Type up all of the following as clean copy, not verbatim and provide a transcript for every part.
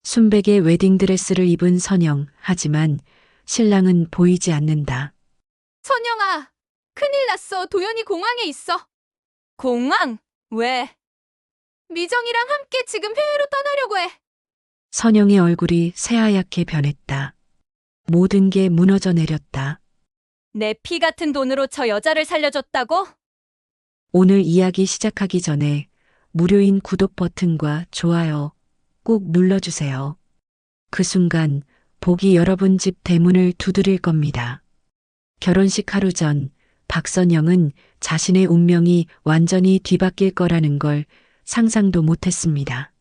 순백의 웨딩드레스를 입은 선영. 하지만 신랑은 보이지 않는다. 선영아, 큰일 났어. 도연이 공항에 있어. 공항? 왜? 미정이랑 함께 지금 해외로 떠나려고 해. 선영의 얼굴이 새하얗게 변했다. 모든 게 무너져 내렸다. 내 피 같은 돈으로 저 여자를 살려줬다고? 오늘 이야기 시작하기 전에 무료인 구독 버튼과 좋아요 꼭 눌러주세요. 그 순간 복이 여러분 집 대문을 두드릴 겁니다. 결혼식 하루 전 박선영은 자신의 운명이 완전히 뒤바뀔 거라는 걸 상상도 못했습니다.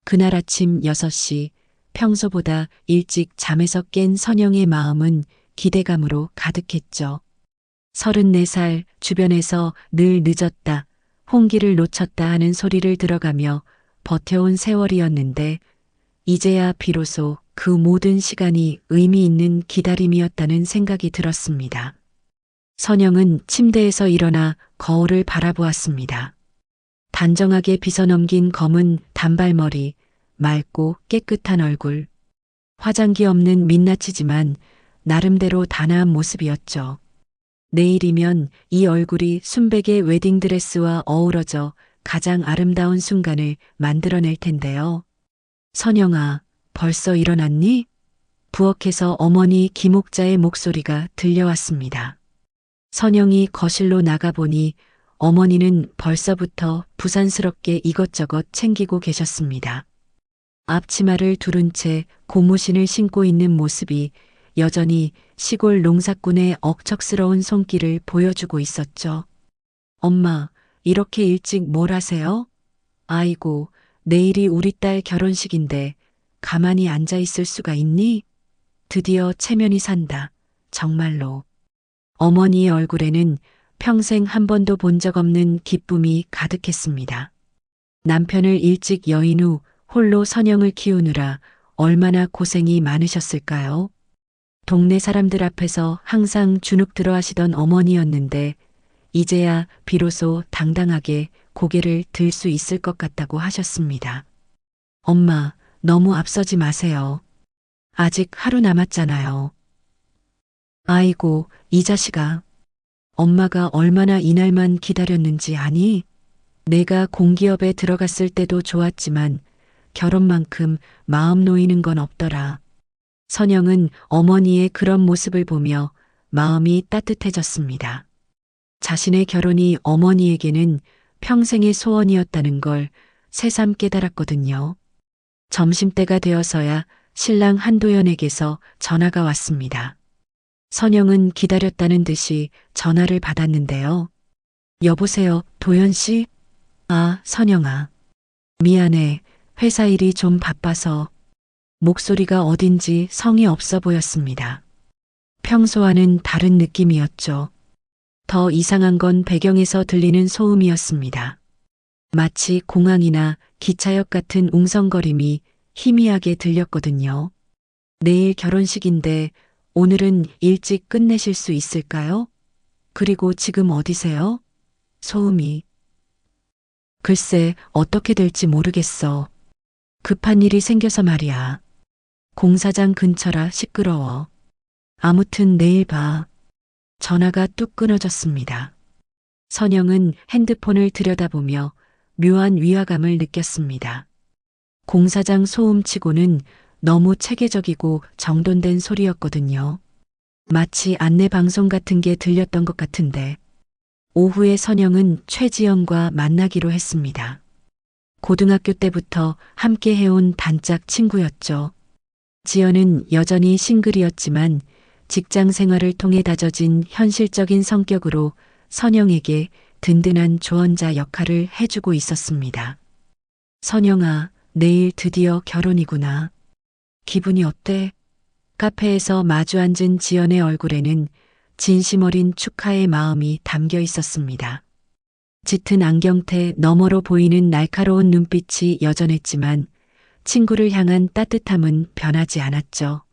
그날 아침 6시 평소보다 일찍 잠에서 깬 선영의 마음은 기대감으로 가득했죠. 34살 주변에서 늘 늦었다, 홍기를 놓쳤다 하는 소리를 들어가며 버텨온 세월이었는데 이제야 비로소 그 모든 시간이 의미 있는 기다림이었다는 생각이 들었습니다. 선영은 침대에서 일어나 거울을 바라보았습니다. 단정하게 빗어넘긴 검은 단발머리, 맑고 깨끗한 얼굴, 화장기 없는 민낯이지만 나름대로 단아한 모습이었죠. 내일이면 이 얼굴이 순백의 웨딩드레스와 어우러져 가장 아름다운 순간을 만들어낼 텐데요. 선영아, 벌써 일어났니? 부엌에서 어머니 김옥자의 목소리가 들려왔습니다. 선영이 거실로 나가보니 어머니는 벌써부터 부산스럽게 이것저것 챙기고 계셨습니다. 앞치마를 두른 채 고무신을 신고 있는 모습이 여전히 시골 농사꾼의 억척스러운 손길을 보여주고 있었죠. 엄마, 이렇게 일찍 뭘 하세요? 아이고, 내일이 우리 딸 결혼식인데 가만히 앉아 있을 수가 있니? 드디어 체면이 산다. 정말로. 어머니의 얼굴에는 평생 한 번도 본 적 없는 기쁨이 가득했습니다. 남편을 일찍 여인 후 홀로 선영을 키우느라 얼마나 고생이 많으셨을까요? 동네 사람들 앞에서 항상 주눅들어 하시던 어머니였는데 이제야 비로소 당당하게 고개를 들 수 있을 것 같다고 하셨습니다. 엄마, 너무 앞서지 마세요. 아직 하루 남았잖아요. 아이고, 이 자식아. 엄마가 얼마나 이날만 기다렸는지 아니? 내가 공기업에 들어갔을 때도 좋았지만 결혼만큼 마음 놓이는 건 없더라. 선영은 어머니의 그런 모습을 보며 마음이 따뜻해졌습니다. 자신의 결혼이 어머니에게는 평생의 소원이었다는 걸 새삼 깨달았거든요. 점심때가 되어서야 신랑 한도연에게서 전화가 왔습니다. 선영은 기다렸다는 듯이 전화를 받았는데요. 여보세요, 도연 씨? 아, 선영아. 미안해. 회사 일이 좀 바빠서. 목소리가 어딘지 성의 없어 보였습니다. 평소와는 다른 느낌이었죠. 더 이상한 건 배경에서 들리는 소음이었습니다. 마치 공항이나 기차역 같은 웅성거림이 희미하게 들렸거든요. 내일 결혼식인데 오늘은 일찍 끝내실 수 있을까요? 그리고 지금 어디세요? 소음이. 글쎄, 어떻게 될지 모르겠어. 급한 일이 생겨서 말이야. 공사장 근처라 시끄러워. 아무튼 내일 봐. 전화가 뚝 끊어졌습니다. 선영은 핸드폰을 들여다보며 묘한 위화감을 느꼈습니다. 공사장 소음치고는 너무 체계적이고 정돈된 소리였거든요. 마치 안내방송 같은 게 들렸던 것 같은데. 오후에 선영은 최지연과 만나기로 했습니다. 고등학교 때부터 함께 해온 단짝 친구였죠. 지연은 여전히 싱글이었지만 직장 생활을 통해 다져진 현실적인 성격으로 선영에게 든든한 조언자 역할을 해주고 있었습니다. 선영아, 내일 드디어 결혼이구나. 기분이 어때? 카페에서 마주 앉은 지연의 얼굴에는 진심 어린 축하의 마음이 담겨 있었습니다. 짙은 안경테 너머로 보이는 날카로운 눈빛이 여전했지만 친구를 향한 따뜻함은 변하지 않았죠.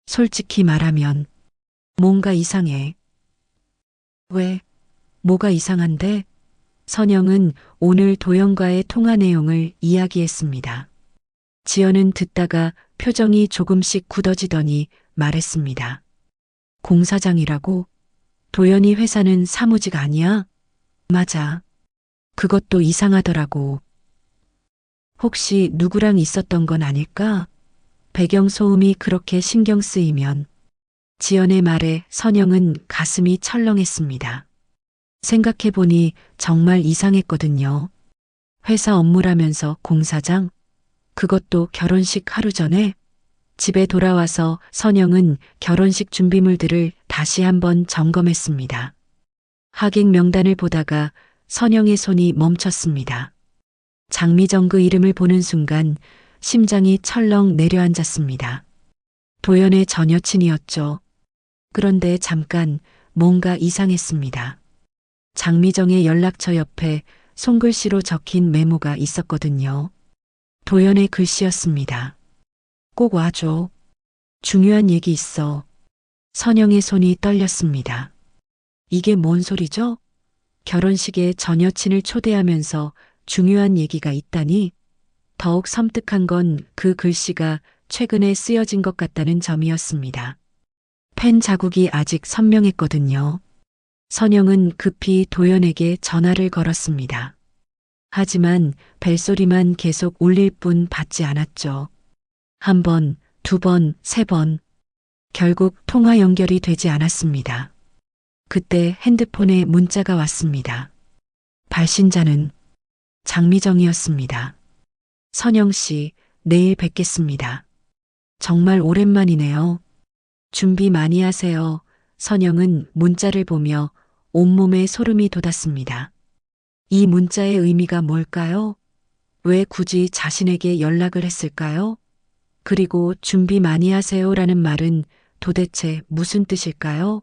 솔직히 말하면 뭔가 이상해. 왜? 뭐가 이상한데? 선영은 오늘 도연과의 통화 내용을 이야기했습니다. 지연은 듣다가 표정이 조금씩 굳어지더니 말했습니다. 공사장이라고? 도연이 회사는 사무직 아니야? 맞아. 그것도 이상하더라고. 혹시 누구랑 있었던 건 아닐까? 배경 소음이 그렇게 신경 쓰이면. 지연의 말에 선영은 가슴이 철렁했습니다. 생각해보니 정말 이상했거든요. 회사 업무라면서 공사장? 그것도 결혼식 하루 전에? 집에 돌아와서 선영은 결혼식 준비물들을 다시 한번 점검했습니다. 하객 명단을 보다가 선영의 손이 멈췄습니다. 장미정 그 이름을 보는 순간 심장이 철렁 내려앉았습니다. 도연의 전 여친이었죠. 그런데 잠깐 뭔가 이상했습니다. 장미정의 연락처 옆에 손글씨로 적힌 메모가 있었거든요. 도연의 글씨였습니다. 꼭 와줘. 중요한 얘기 있어. 선영의 손이 떨렸습니다. 이게 뭔 소리죠? 결혼식에 전 여친을 초대하면서 중요한 얘기가 있다니? 더욱 섬뜩한 건 그 글씨가 최근에 쓰여진 것 같다는 점이었습니다. 펜 자국이 아직 선명했거든요. 선영은 급히 도연에게 전화를 걸었습니다. 하지만 벨소리만 계속 울릴 뿐 받지 않았죠. 한 번, 두 번, 세 번. 결국 통화 연결이 되지 않았습니다. 그때 핸드폰에 문자가 왔습니다. 발신자는 장미정이었습니다. 선영 씨, 내일 뵙겠습니다. 정말 오랜만이네요. 준비 많이 하세요. 선영은 문자를 보며 온몸에 소름이 돋았습니다. 이 문자의 의미가 뭘까요? 왜 굳이 자신에게 연락을 했을까요? 그리고 준비 많이 하세요라는 말은 도대체 무슨 뜻일까요?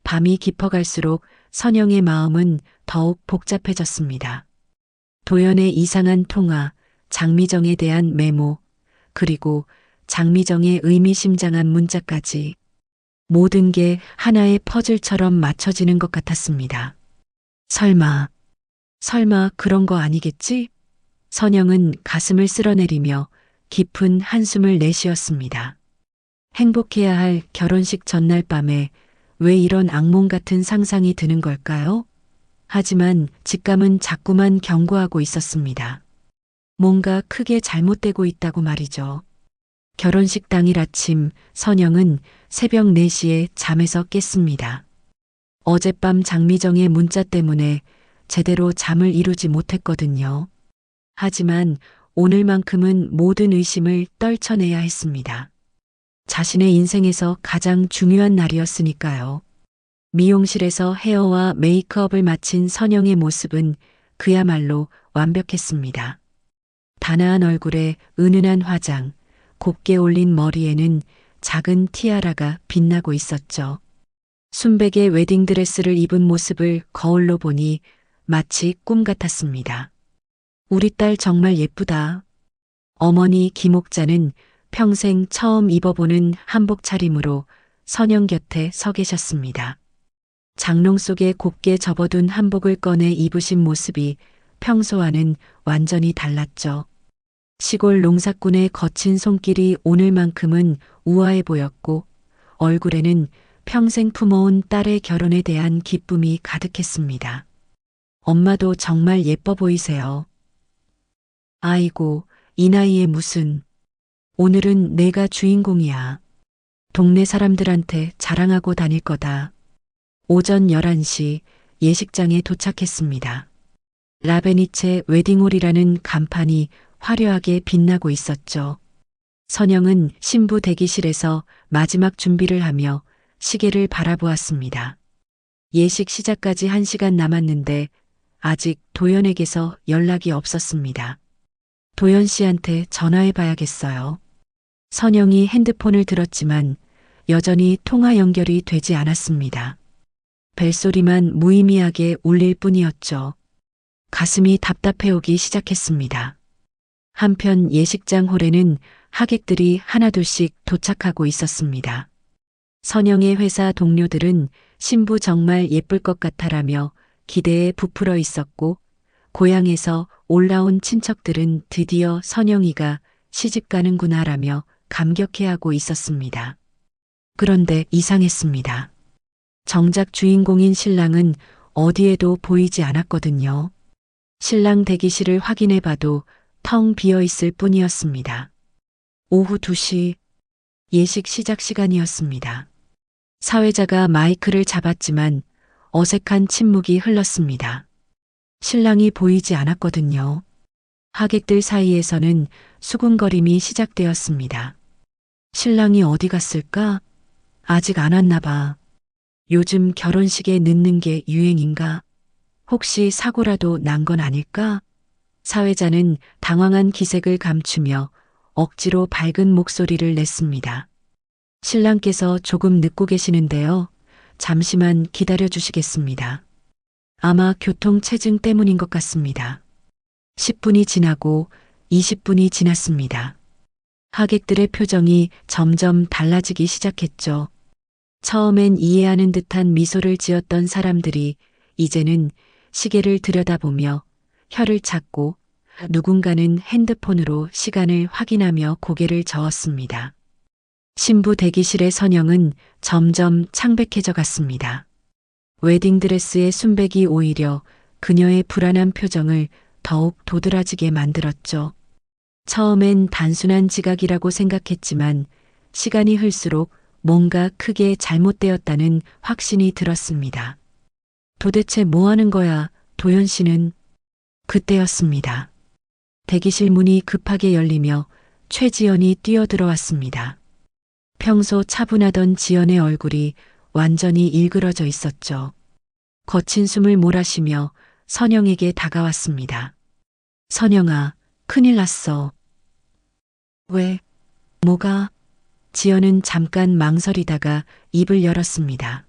밤이 깊어갈수록 선영의 마음은 더욱 복잡해졌습니다. 도연의 이상한 통화, 장미정에 대한 메모, 그리고 장미정의 의미심장한 문자까지 모든 게 하나의 퍼즐처럼 맞춰지는 것 같았습니다. 설마 그런 거 아니겠지? 선영은 가슴을 쓸어내리며 깊은 한숨을 내쉬었습니다. 행복해야 할 결혼식 전날 밤에 왜 이런 악몽 같은 상상이 드는 걸까요? 하지만 직감은 자꾸만 경고하고 있었습니다. 뭔가 크게 잘못되고 있다고 말이죠. 결혼식 당일 아침 선영은 새벽 4시에 잠에서 깼습니다. 어젯밤 장미정의 문자 때문에 제대로 잠을 이루지 못했거든요. 하지만 오늘만큼은 모든 의심을 떨쳐내야 했습니다. 자신의 인생에서 가장 중요한 날이었으니까요. 미용실에서 헤어와 메이크업을 마친 선영의 모습은 그야말로 완벽했습니다. 단아한 얼굴에 은은한 화장, 곱게 올린 머리에는 작은 티아라가 빛나고 있었죠. 순백의 웨딩드레스를 입은 모습을 거울로 보니 마치 꿈 같았습니다. 우리 딸 정말 예쁘다. 어머니 김옥자는 평생 처음 입어보는 한복 차림으로 선영 곁에 서 계셨습니다. 장롱 속에 곱게 접어둔 한복을 꺼내 입으신 모습이 평소와는 완전히 달랐죠. 시골 농사꾼의 거친 손길이 오늘만큼은 우아해 보였고 얼굴에는 평생 품어온 딸의 결혼에 대한 기쁨이 가득했습니다. 엄마도 정말 예뻐 보이세요. 아이고, 이 나이에 무슨. 오늘은 내가 주인공이야. 동네 사람들한테 자랑하고 다닐 거다. 오전 11시 예식장에 도착했습니다. 라베니체 웨딩홀이라는 간판이 화려하게 빛나고 있었죠. 선영은 신부 대기실에서 마지막 준비를 하며 시계를 바라보았습니다. 예식 시작까지 1시간 남았는데 아직 도연에게서 연락이 없었습니다. 도연 씨한테 전화해 봐야겠어요. 선영이 핸드폰을 들었지만 여전히 통화 연결이 되지 않았습니다. 벨소리만 무의미하게 울릴 뿐이었죠. 가슴이 답답해 오기 시작했습니다. 한편 예식장 홀에는 하객들이 하나둘씩 도착하고 있었습니다. 선영의 회사 동료들은 신부 정말 예쁠 것 같아라며 기대에 부풀어 있었고 고향에서 올라온 친척들은 드디어 선영이가 시집 가는구나라며 감격해하고 있었습니다. 그런데 이상했습니다. 정작 주인공인 신랑은 어디에도 보이지 않았거든요. 신랑 대기실을 확인해 봐도 텅 비어 있을 뿐이었습니다. 오후 2시 예식 시작 시간이었습니다. 사회자가 마이크를 잡았지만 어색한 침묵이 흘렀습니다. 신랑이 보이지 않았거든요. 하객들 사이에서는 수군거림이 시작되었습니다. 신랑이 어디 갔을까? 아직 안 왔나 봐. 요즘 결혼식에 늦는 게 유행인가? 혹시 사고라도 난 건 아닐까? 사회자는 당황한 기색을 감추며 억지로 밝은 목소리를 냈습니다. 신랑께서 조금 늦고 계시는데요. 잠시만 기다려 주시겠습니다. 아마 교통체증 때문인 것 같습니다. 10분이 지나고 20분이 지났습니다. 하객들의 표정이 점점 달라지기 시작했죠. 처음엔 이해하는 듯한 미소를 지었던 사람들이 이제는 시계를 들여다보며 혀를 찾고 누군가는 핸드폰으로 시간을 확인하며 고개를 저었습니다. 신부 대기실의 선영은 점점 창백해져 갔습니다. 웨딩드레스의 순백이 오히려 그녀의 불안한 표정을 더욱 도드라지게 만들었죠. 처음엔 단순한 지각이라고 생각했지만 시간이 흘수록 뭔가 크게 잘못되었다는 확신이 들었습니다. 도대체 뭐 하는 거야, 도연 씨는? 그때였습니다. 대기실 문이 급하게 열리며 최지연이 뛰어들어왔습니다. 평소 차분하던 지연의 얼굴이 완전히 일그러져 있었죠. 거친 숨을 몰아쉬며 선영에게 다가왔습니다. 선영아, 큰일 났어. 왜? 뭐가? 지연은 잠깐 망설이다가 입을 열었습니다.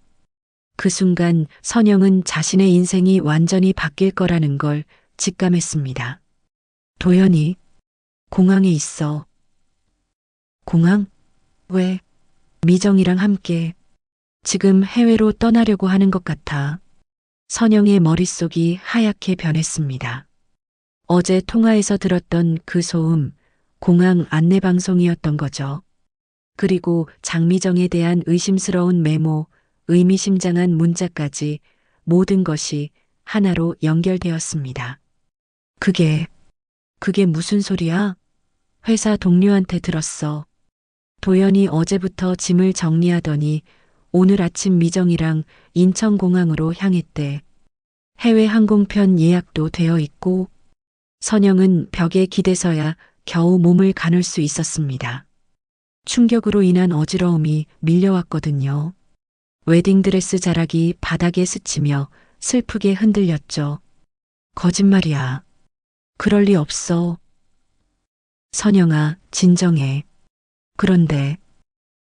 그 순간 선영은 자신의 인생이 완전히 바뀔 거라는 걸 직감했습니다. 도연이 공항에 있어. 공항? 왜? 미정이랑 함께. 지금 해외로 떠나려고 하는 것 같아. 선영의 머릿속이 하얗게 변했습니다. 어제 통화에서 들었던 그 소음, 공항 안내방송이었던 거죠. 그리고 장미정에 대한 의심스러운 메모, 의미심장한 문자까지 모든 것이 하나로 연결되었습니다. 그게 무슨 소리야? 회사 동료한테 들었어. 도연이 어제부터 짐을 정리하더니 오늘 아침 미정이랑 인천공항으로 향했대. 해외 항공편 예약도 되어 있고. 선영은 벽에 기대서야 겨우 몸을 가눌 수 있었습니다. 충격으로 인한 어지러움이 밀려왔거든요. 웨딩드레스 자락이 바닥에 스치며 슬프게 흔들렸죠. 거짓말이야. 그럴 리 없어. 선영아, 진정해. 그런데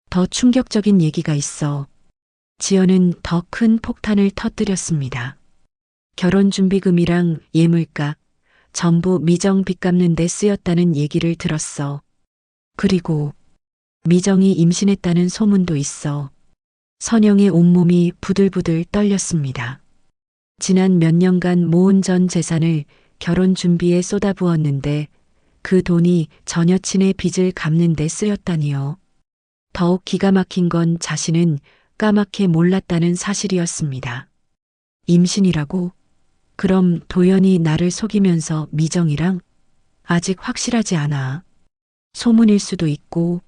더 충격적인 얘기가 있어. 지연은 더 큰 폭탄을 터뜨렸습니다. 결혼준비금이랑 예물값, 전부 미정 빚 갚는 데 쓰였다는 얘기를 들었어. 그리고 미정이 임신했다는 소문도 있어. 선영의 온몸이 부들부들 떨렸습니다. 지난 몇 년간 모은 전 재산을 결혼 준비에 쏟아부었는데 그 돈이 전 여친의 빚을 갚는 데 쓰였다니요. 더욱 기가 막힌 건 자신은 까맣게 몰랐다는 사실이었습니다. 임신이라고? 그럼 도연이 나를 속이면서 미정이랑? 아직 확실하지 않아. 소문일 수도 있고.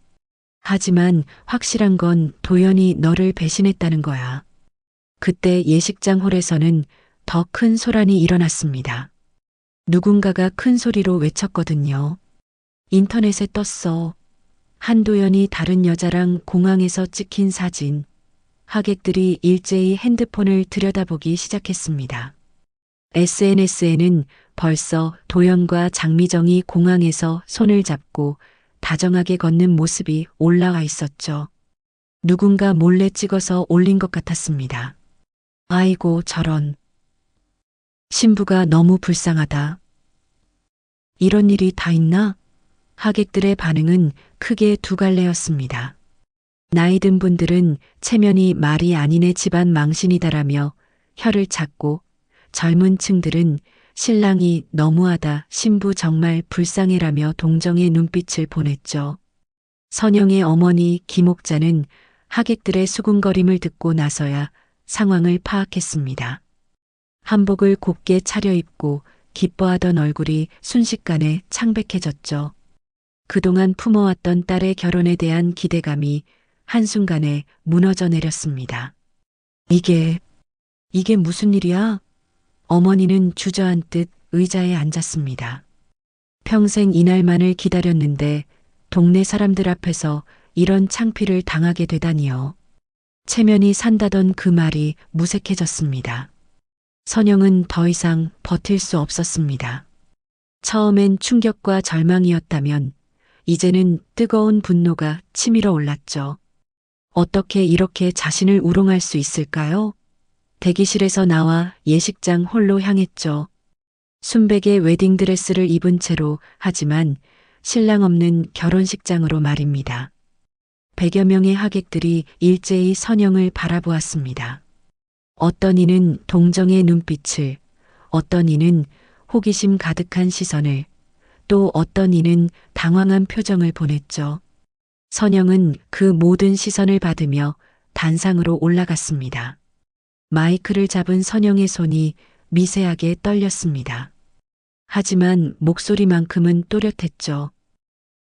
하지만 확실한 건 도연이 너를 배신했다는 거야. 그때 예식장 홀에서는 더 큰 소란이 일어났습니다. 누군가가 큰 소리로 외쳤거든요. 인터넷에 떴어. 한도연이 다른 여자랑 공항에서 찍힌 사진. 하객들이 일제히 핸드폰을 들여다보기 시작했습니다. SNS에는 벌써 도연과 장미정이 공항에서 손을 잡고 다정하게 걷는 모습이 올라와 있었죠. 누군가 몰래 찍어서 올린 것 같았습니다. 아이고 저런. 신부가 너무 불쌍하다. 이런 일이 다 있나? 하객들의 반응은 크게 두 갈래였습니다. 나이 든 분들은 체면이 말이 아니네 집안 망신이다라며 혀를 찾고 젊은 층들은 신랑이 너무하다, 신부 정말 불쌍해라며 동정의 눈빛을 보냈죠. 선영의 어머니 김옥자는 하객들의 수군거림을 듣고 나서야 상황을 파악했습니다. 한복을 곱게 차려입고 기뻐하던 얼굴이 순식간에 창백해졌죠. 그동안 품어왔던 딸의 결혼에 대한 기대감이 한순간에 무너져 내렸습니다. 이게 무슨 일이야? 어머니는 주저앉듯 의자에 앉았습니다. 평생 이날만을 기다렸는데 동네 사람들 앞에서 이런 창피를 당하게 되다니요. 체면이 산다던 그 말이 무색해졌습니다. 선영은 더 이상 버틸 수 없었습니다. 처음엔 충격과 절망이었다면 이제는 뜨거운 분노가 치밀어 올랐죠. 어떻게 이렇게 자신을 우롱할 수 있을까요? 대기실에서 나와 예식장 홀로 향했죠. 순백의 웨딩드레스를 입은 채로, 하지만 신랑 없는 결혼식장으로 말입니다. 100여 명의 하객들이 일제히 선영을 바라보았습니다. 어떤 이는 동정의 눈빛을, 어떤 이는 호기심 가득한 시선을, 또 어떤 이는 당황한 표정을 보냈죠. 선영은 그 모든 시선을 받으며 단상으로 올라갔습니다. 마이크를 잡은 선영의 손이 미세하게 떨렸습니다. 하지만 목소리만큼은 또렷했죠.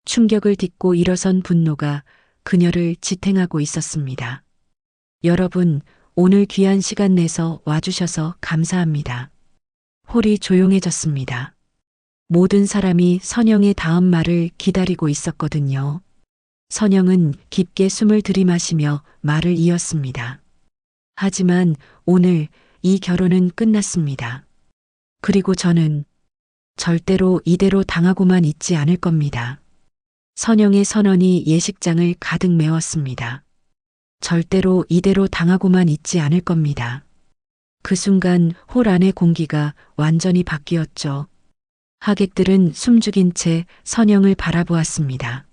충격을 딛고 일어선 분노가 그녀를 지탱하고 있었습니다. 여러분, 오늘 귀한 시간 내서 와주셔서 감사합니다. 홀이 조용해졌습니다. 모든 사람이 선영의 다음 말을 기다리고 있었거든요. 선영은 깊게 숨을 들이마시며 말을 이었습니다. 하지만 오늘 이 결혼은 끝났습니다. 그리고 저는 절대로 이대로 당하고만 있지 않을 겁니다. 선영의 선언이 예식장을 가득 메웠습니다. 절대로 이대로 당하고만 있지 않을 겁니다. 그 순간 홀 안의 공기가 완전히 바뀌었죠. 하객들은 숨죽인 채 선영을 바라보았습니다.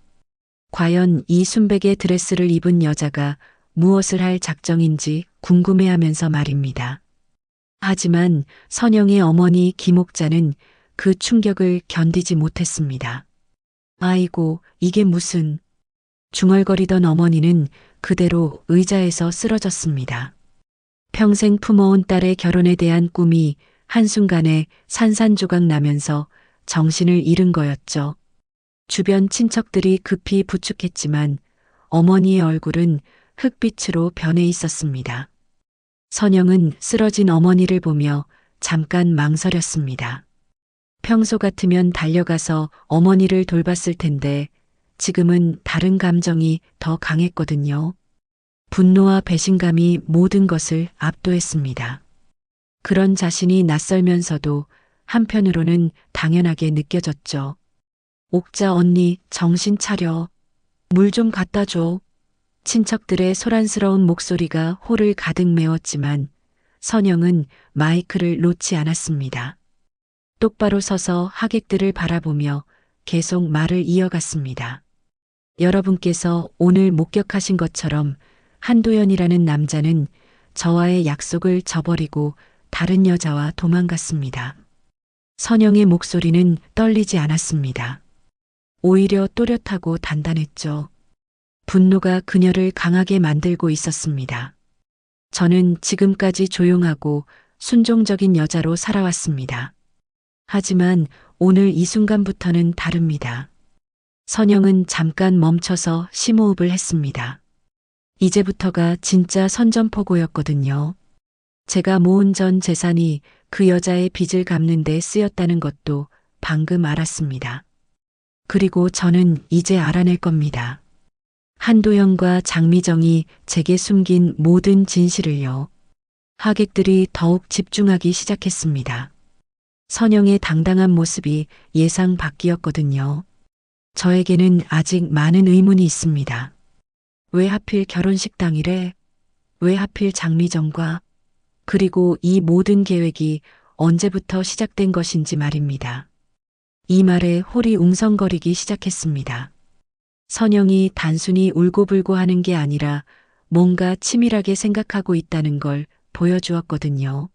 과연 이 순백의 드레스를 입은 여자가 무엇을 할 작정인지 궁금해하면서 말입니다. 하지만 선영의 어머니 김옥자는 그 충격을 견디지 못했습니다. 아이고, 이게 무슨... 중얼거리던 어머니는 그대로 의자에서 쓰러졌습니다. 평생 품어온 딸의 결혼에 대한 꿈이 한순간에 산산조각 나면서 정신을 잃은 거였죠. 주변 친척들이 급히 부축했지만 어머니의 얼굴은 흙빛으로 변해 있었습니다. 선영은 쓰러진 어머니를 보며 잠깐 망설였습니다. 평소 같으면 달려가서 어머니를 돌봤을 텐데 지금은 다른 감정이 더 강했거든요. 분노와 배신감이 모든 것을 압도했습니다. 그런 자신이 낯설면서도 한편으로는 당연하게 느껴졌죠. 옥자 언니, 정신 차려. 물 좀 갖다 줘. 친척들의 소란스러운 목소리가 홀을 가득 메웠지만 선영은 마이크를 놓지 않았습니다. 똑바로 서서 하객들을 바라보며 계속 말을 이어갔습니다. 여러분께서 오늘 목격하신 것처럼 한도연이라는 남자는 저와의 약속을 저버리고 다른 여자와 도망갔습니다. 선영의 목소리는 떨리지 않았습니다. 오히려 또렷하고 단단했죠. 분노가 그녀를 강하게 만들고 있었습니다. 저는 지금까지 조용하고 순종적인 여자로 살아왔습니다. 하지만 오늘 이 순간부터는 다릅니다. 선영은 잠깐 멈춰서 심호흡을 했습니다. 이제부터가 진짜 선전포고였거든요. 제가 모은 전 재산이 그 여자의 빚을 갚는 데 쓰였다는 것도 방금 알았습니다. 그리고 저는 이제 알아낼 겁니다. 한도영과 장미정이 제게 숨긴 모든 진실을요. 하객들이 더욱 집중하기 시작했습니다. 선영의 당당한 모습이 예상 밖이었거든요. 저에게는 아직 많은 의문이 있습니다. 왜 하필 결혼식 당일에? 왜 하필 장미정과? 그리고 이 모든 계획이 언제부터 시작된 것인지 말입니다. 이 말에 홀이 웅성거리기 시작했습니다. 선영이 단순히 울고불고 하는 게 아니라 뭔가 치밀하게 생각하고 있다는 걸 보여주었거든요.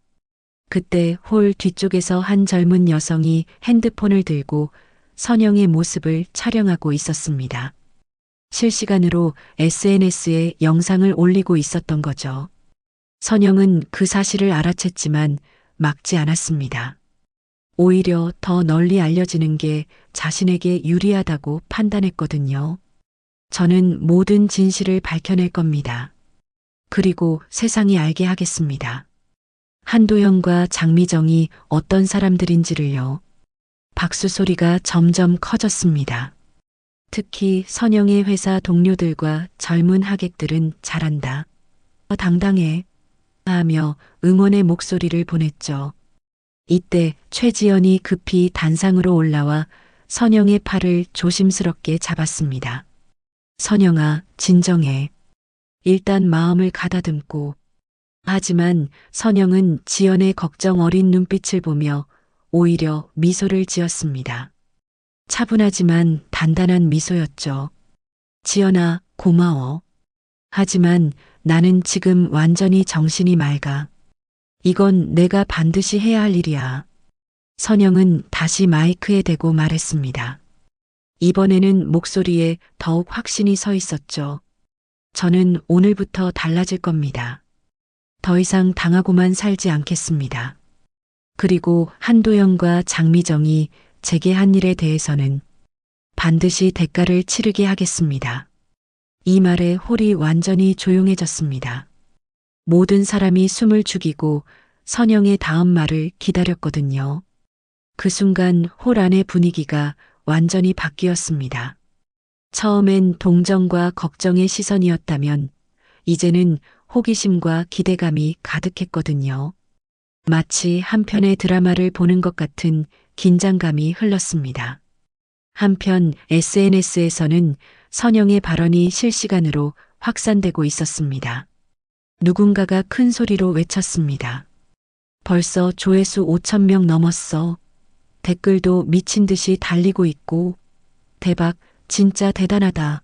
그때 홀 뒤쪽에서 한 젊은 여성이 핸드폰을 들고 선영의 모습을 촬영하고 있었습니다. 실시간으로 SNS에 영상을 올리고 있었던 거죠. 선영은 그 사실을 알아챘지만 막지 않았습니다. 오히려 더 널리 알려지는 게 자신에게 유리하다고 판단했거든요. 저는 모든 진실을 밝혀낼 겁니다. 그리고 세상이 알게 하겠습니다. 한도영과 장미정이 어떤 사람들인지를요. 박수 소리가 점점 커졌습니다. 특히 선영의 회사 동료들과 젊은 하객들은 잘한다. 당당해. 하며 응원의 목소리를 보냈죠. 이때 최지연이 급히 단상으로 올라와 선영의 팔을 조심스럽게 잡았습니다. 선영아, 진정해. 일단 마음을 가다듬고. 하지만 선영은 지연의 걱정 어린 눈빛을 보며 오히려 미소를 지었습니다. 차분하지만 단단한 미소였죠. 지연아, 고마워. 하지만 나는 지금 완전히 정신이 맑아. 이건 내가 반드시 해야 할 일이야. 선영은 다시 마이크에 대고 말했습니다. 이번에는 목소리에 더욱 확신이 서 있었죠. 저는 오늘부터 달라질 겁니다. 더 이상 당하고만 살지 않겠습니다. 그리고 한도영과 장미정이 제게 한 일에 대해서는 반드시 대가를 치르게 하겠습니다. 이 말에 홀이 완전히 조용해졌습니다. 모든 사람이 숨을 죽이고 선영의 다음 말을 기다렸거든요. 그 순간 홀 안의 분위기가 완전히 바뀌었습니다. 처음엔 동정과 걱정의 시선이었다면 이제는 호기심과 기대감이 가득했거든요. 마치 한 편의 드라마를 보는 것 같은 긴장감이 흘렀습니다. 한편 SNS에서는 선영의 발언이 실시간으로 확산되고 있었습니다. 누군가가 큰 소리로 외쳤습니다. 벌써 조회수 5,000명 넘었어. 댓글도 미친 듯이 달리고 있고. 대박, 진짜 대단하다.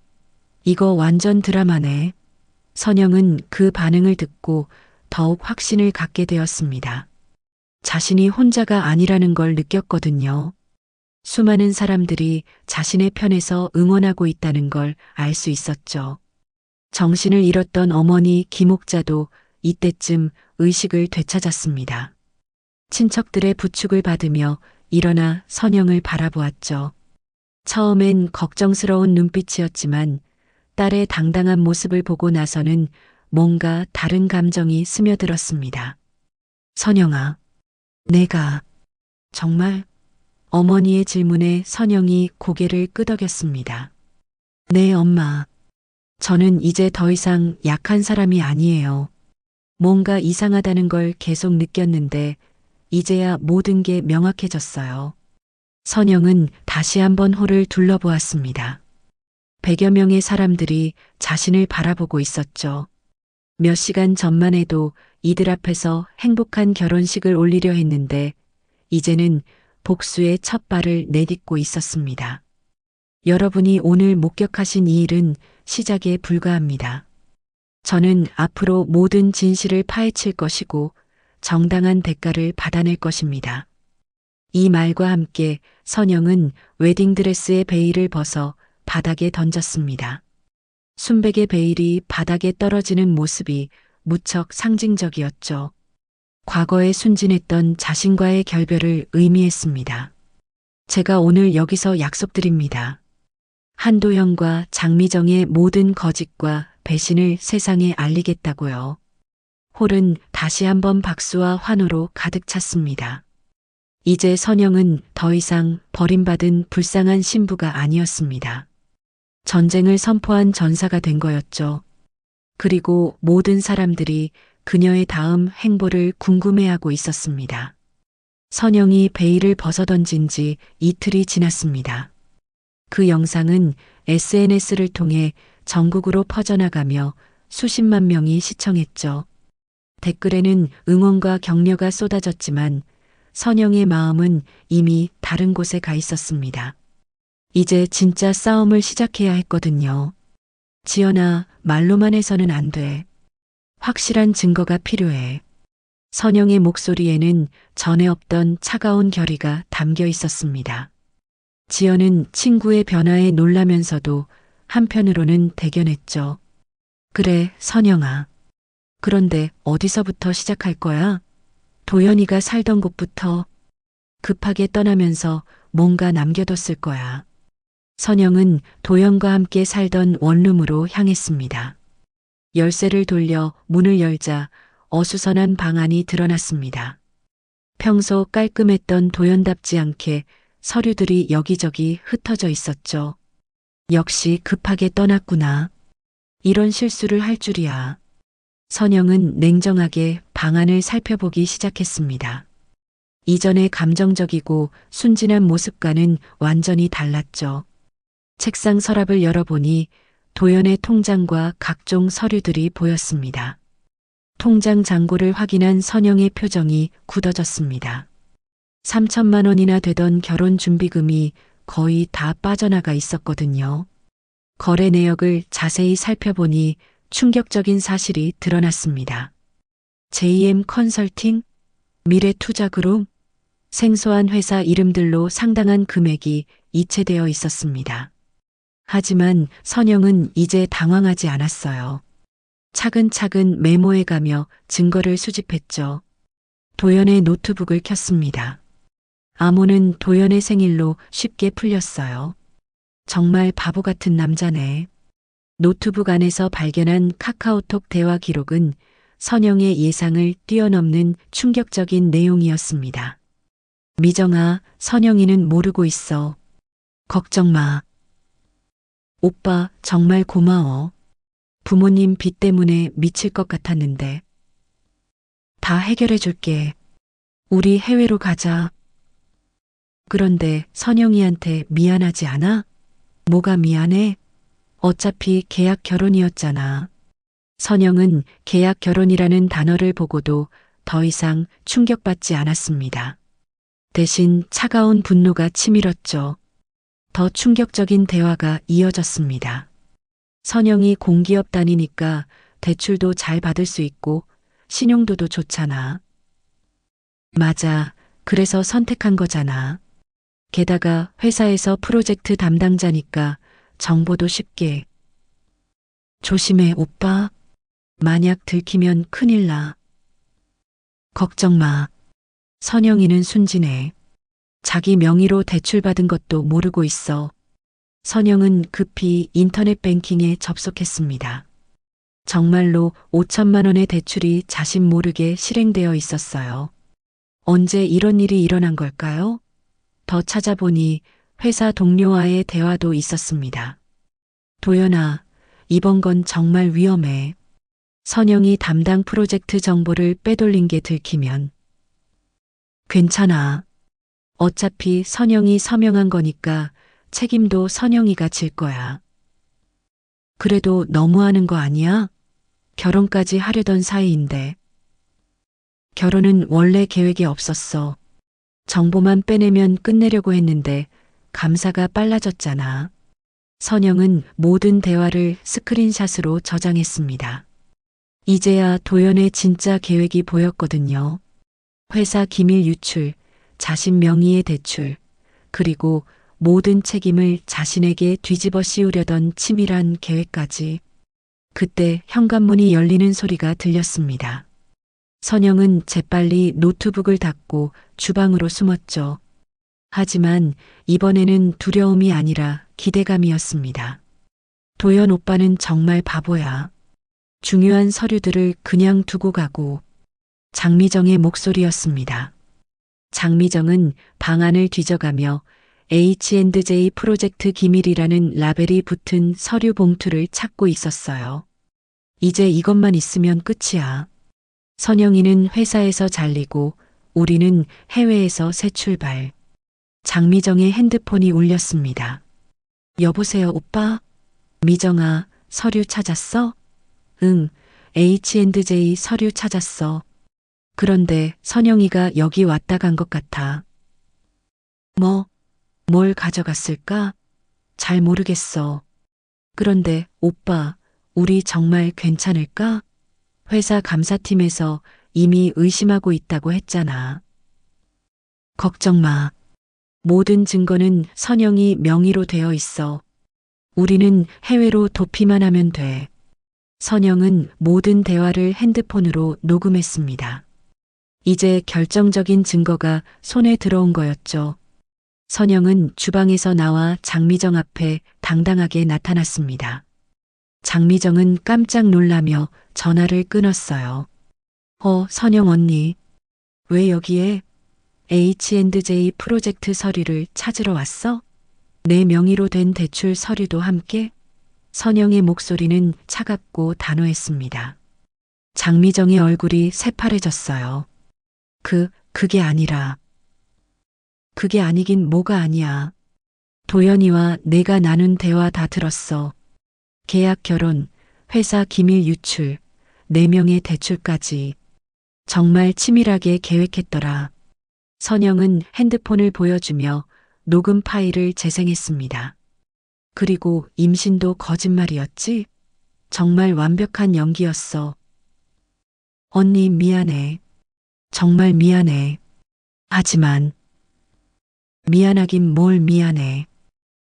이거 완전 드라마네. 선영은 그 반응을 듣고 더욱 확신을 갖게 되었습니다. 자신이 혼자가 아니라는 걸 느꼈거든요. 수많은 사람들이 자신의 편에서 응원하고 있다는 걸 알 수 있었죠. 정신을 잃었던 어머니 김옥자도 이때쯤 의식을 되찾았습니다. 친척들의 부축을 받으며 일어나 선영을 바라보았죠. 처음엔 걱정스러운 눈빛이었지만 딸의 당당한 모습을 보고 나서는 뭔가 다른 감정이 스며들었습니다. 선영아, 내가 정말? 어머니의 질문에 선영이 고개를 끄덕였습니다. 네, 엄마. 저는 이제 더 이상 약한 사람이 아니에요. 뭔가 이상하다는 걸 계속 느꼈는데 이제야 모든 게 명확해졌어요. 선영은 다시 한번 홀을 둘러보았습니다. 100여 명의 사람들이 자신을 바라보고 있었죠. 몇 시간 전만 해도 이들 앞에서 행복한 결혼식을 올리려 했는데 이제는 복수의 첫 발을 내딛고 있었습니다. 여러분이 오늘 목격하신 이 일은 시작에 불과합니다. 저는 앞으로 모든 진실을 파헤칠 것이고 정당한 대가를 받아낼 것입니다. 이 말과 함께 선영은 웨딩드레스의 베일을 벗어 바닥에 던졌습니다. 순백의 베일이 바닥에 떨어지는 모습이 무척 상징적이었죠. 과거에 순진했던 자신과의 결별을 의미했습니다. 제가 오늘 여기서 약속드립니다. 한도영과 장미정의 모든 거짓과 배신을 세상에 알리겠다고요. 홀은 다시 한번 박수와 환호로 가득 찼습니다. 이제 선영은 더 이상 버림받은 불쌍한 신부가 아니었습니다. 전쟁을 선포한 전사가 된 거였죠. 그리고 모든 사람들이 그녀의 다음 행보를 궁금해하고 있었습니다. 선영이 베일을 벗어던진 지 이틀이 지났습니다. 그 영상은 SNS를 통해 전국으로 퍼져나가며 수십만 명이 시청했죠. 댓글에는 응원과 격려가 쏟아졌지만 선영의 마음은 이미 다른 곳에 가 있었습니다. 이제 진짜 싸움을 시작해야 했거든요. 지연아, 말로만 해서는 안 돼. 확실한 증거가 필요해. 선영의 목소리에는 전에 없던 차가운 결의가 담겨 있었습니다. 지연은 친구의 변화에 놀라면서도 한편으로는 대견했죠. 그래, 선영아. 그런데 어디서부터 시작할 거야? 도연이가 살던 곳부터. 급하게 떠나면서 뭔가 남겨뒀을 거야. 선영은 도연과 함께 살던 원룸으로 향했습니다. 열쇠를 돌려 문을 열자 어수선한 방 안이 드러났습니다. 평소 깔끔했던 도연답지 않게 서류들이 여기저기 흩어져 있었죠. 역시 급하게 떠났구나. 이런 실수를 할 줄이야. 선영은 냉정하게 방안을 살펴보기 시작했습니다. 이전의 감정적이고 순진한 모습과는 완전히 달랐죠. 책상 서랍을 열어보니 도연의 통장과 각종 서류들이 보였습니다. 통장 잔고를 확인한 선영의 표정이 굳어졌습니다. 3천만 원이나 되던 결혼 준비금이 거의 다 빠져나가 있었거든요. 거래 내역을 자세히 살펴보니 충격적인 사실이 드러났습니다. JM 컨설팅, 미래투자그룹, 생소한 회사 이름들로 상당한 금액이 이체되어 있었습니다. 하지만 선영은 이제 당황하지 않았어요. 차근차근 메모해가며 증거를 수집했죠. 도연의 노트북을 켰습니다. 암호는 도연의 생일로 쉽게 풀렸어요. 정말 바보 같은 남자네. 노트북 안에서 발견한 카카오톡 대화 기록은 선영의 예상을 뛰어넘는 충격적인 내용이었습니다. 미정아, 선영이는 모르고 있어. 걱정 마. 오빠, 정말 고마워. 부모님 빚 때문에 미칠 것 같았는데. 다 해결해 줄게. 우리 해외로 가자. 그런데 선영이한테 미안하지 않아? 뭐가 미안해? 어차피 계약 결혼이었잖아. 선영은 계약 결혼이라는 단어를 보고도 더 이상 충격받지 않았습니다. 대신 차가운 분노가 치밀었죠. 더 충격적인 대화가 이어졌습니다. 선영이 공기업 다니니까 대출도 잘 받을 수 있고 신용도도 좋잖아. 맞아. 그래서 선택한 거잖아. 게다가 회사에서 프로젝트 담당자니까 정보도 쉽게. 조심해, 오빠. 만약 들키면 큰일 나. 걱정 마. 선영이는 순진해. 자기 명의로 대출받은 것도 모르고 있어. 선영은 급히 인터넷 뱅킹에 접속했습니다. 정말로 5천만 원의 대출이 자신 모르게 실행되어 있었어요. 언제 이런 일이 일어난 걸까요? 더 찾아보니 회사 동료와의 대화도 있었습니다. 도연아, 이번 건 정말 위험해. 선영이 담당 프로젝트 정보를 빼돌린 게 들키면. 괜찮아. 어차피 선영이 서명한 거니까 책임도 선영이가 질 거야. 그래도 너무하는 거 아니야? 결혼까지 하려던 사이인데. 결혼은 원래 계획이 없었어. 정보만 빼내면 끝내려고 했는데 감사가 빨라졌잖아. 선영은 모든 대화를 스크린샷으로 저장했습니다. 이제야 도연의 진짜 계획이 보였거든요. 회사 기밀 유출, 자신 명의의 대출, 그리고 모든 책임을 자신에게 뒤집어 씌우려던 치밀한 계획까지. 그때 현관문이 열리는 소리가 들렸습니다. 선영은 재빨리 노트북을 닫고 주방으로 숨었죠. 하지만 이번에는 두려움이 아니라 기대감이었습니다. 도연 오빠는 정말 바보야. 중요한 서류들을 그냥 두고 가고. 장미정의 목소리였습니다. 장미정은 방안을 뒤져가며 H&J 프로젝트 기밀이라는 라벨이 붙은 서류 봉투를 찾고 있었어요. 이제 이것만 있으면 끝이야. 선영이는 회사에서 잘리고 우리는 해외에서 새 출발. 장미정의 핸드폰이 울렸습니다. 여보세요, 오빠? 미정아, 서류 찾았어? 응, H&J 서류 찾았어. 그런데 선영이가 여기 왔다 간 것 같아. 뭘 가져갔을까? 잘 모르겠어. 그런데 오빠, 우리 정말 괜찮을까? 회사 감사팀에서 이미 의심하고 있다고 했잖아. 걱정 마. 모든 증거는 선영이 명의로 되어 있어. 우리는 해외로 도피만 하면 돼. 선영은 모든 대화를 핸드폰으로 녹음했습니다. 이제 결정적인 증거가 손에 들어온 거였죠. 선영은 주방에서 나와 장미정 앞에 당당하게 나타났습니다. 장미정은 깜짝 놀라며 전화를 끊었어요. 선영 언니. 왜 여기에? H&J 프로젝트 서류를 찾으러 왔어? 내 명의로 된 대출 서류도 함께? 선영의 목소리는 차갑고 단호했습니다. 장미정의 얼굴이 새파래졌어요. 그게 아니라. 그게 아니긴 뭐가 아니야. 도연이와 내가 나눈 대화 다 들었어. 계약 결혼, 회사 기밀 유출, 4명의 대출까지. 정말 치밀하게 계획했더라. 선영은 핸드폰을 보여주며 녹음 파일을 재생했습니다. 그리고 임신도 거짓말이었지? 정말 완벽한 연기였어. 언니 미안해. 정말 미안해. 하지만 미안하긴 뭘 미안해.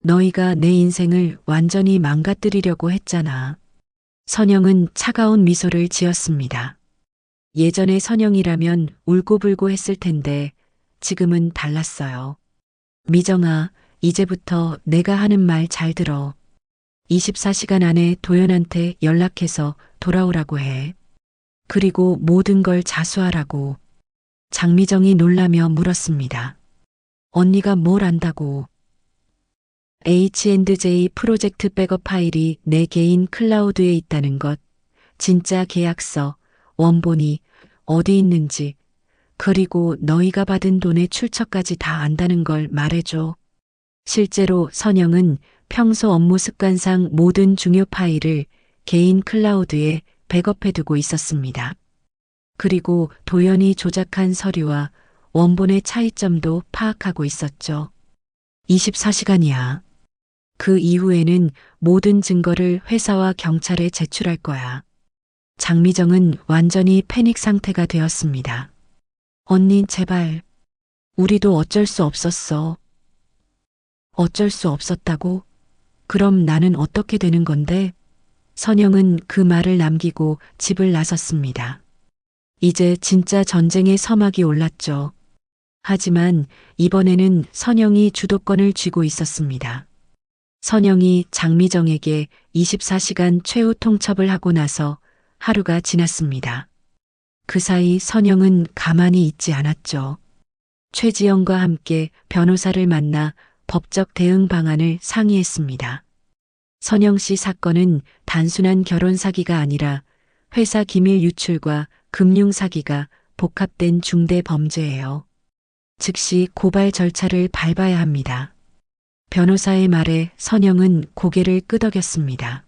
너희가 내 인생을 완전히 망가뜨리려고 했잖아. 선영은 차가운 미소를 지었습니다. 예전에 선영이라면 울고불고 했을 텐데 지금은 달랐어요. 미정아, 이제부터 내가 하는 말 잘 들어. 24시간 안에 도연한테 연락해서 돌아오라고 해. 그리고 모든 걸 자수하라고. 장미정이 놀라며 물었습니다. 언니가 뭘 안다고. H&J 프로젝트 백업 파일이 내 개인 클라우드에 있다는 것, 진짜 계약서, 원본이 어디 있는지, 그리고 너희가 받은 돈의 출처까지 다 안다는 걸 말해줘. 실제로 선영은 평소 업무 습관상 모든 중요 파일을 개인 클라우드에 백업해두고 있었습니다. 그리고 도연이 조작한 서류와 원본의 차이점도 파악하고 있었죠. 24시간이야. 그 이후에는 모든 증거를 회사와 경찰에 제출할 거야. 장미정은 완전히 패닉 상태가 되었습니다. 언니, 제발. 우리도 어쩔 수 없었어. 어쩔 수 없었다고? 그럼 나는 어떻게 되는 건데? 선영은 그 말을 남기고 집을 나섰습니다. 이제 진짜 전쟁의 서막이 올랐죠. 하지만 이번에는 선영이 주도권을 쥐고 있었습니다. 선영이 장미정에게 24시간 최후 통첩을 하고 나서 하루가 지났습니다. 그 사이 선영은 가만히 있지 않았죠. 최지영과 함께 변호사를 만나 법적 대응 방안을 상의했습니다. 선영 씨 사건은 단순한 결혼 사기가 아니라 회사 기밀 유출과 금융 사기가 복합된 중대 범죄예요. 즉시 고발 절차를 밟아야 합니다. 변호사의 말에 선영은 고개를 끄덕였습니다.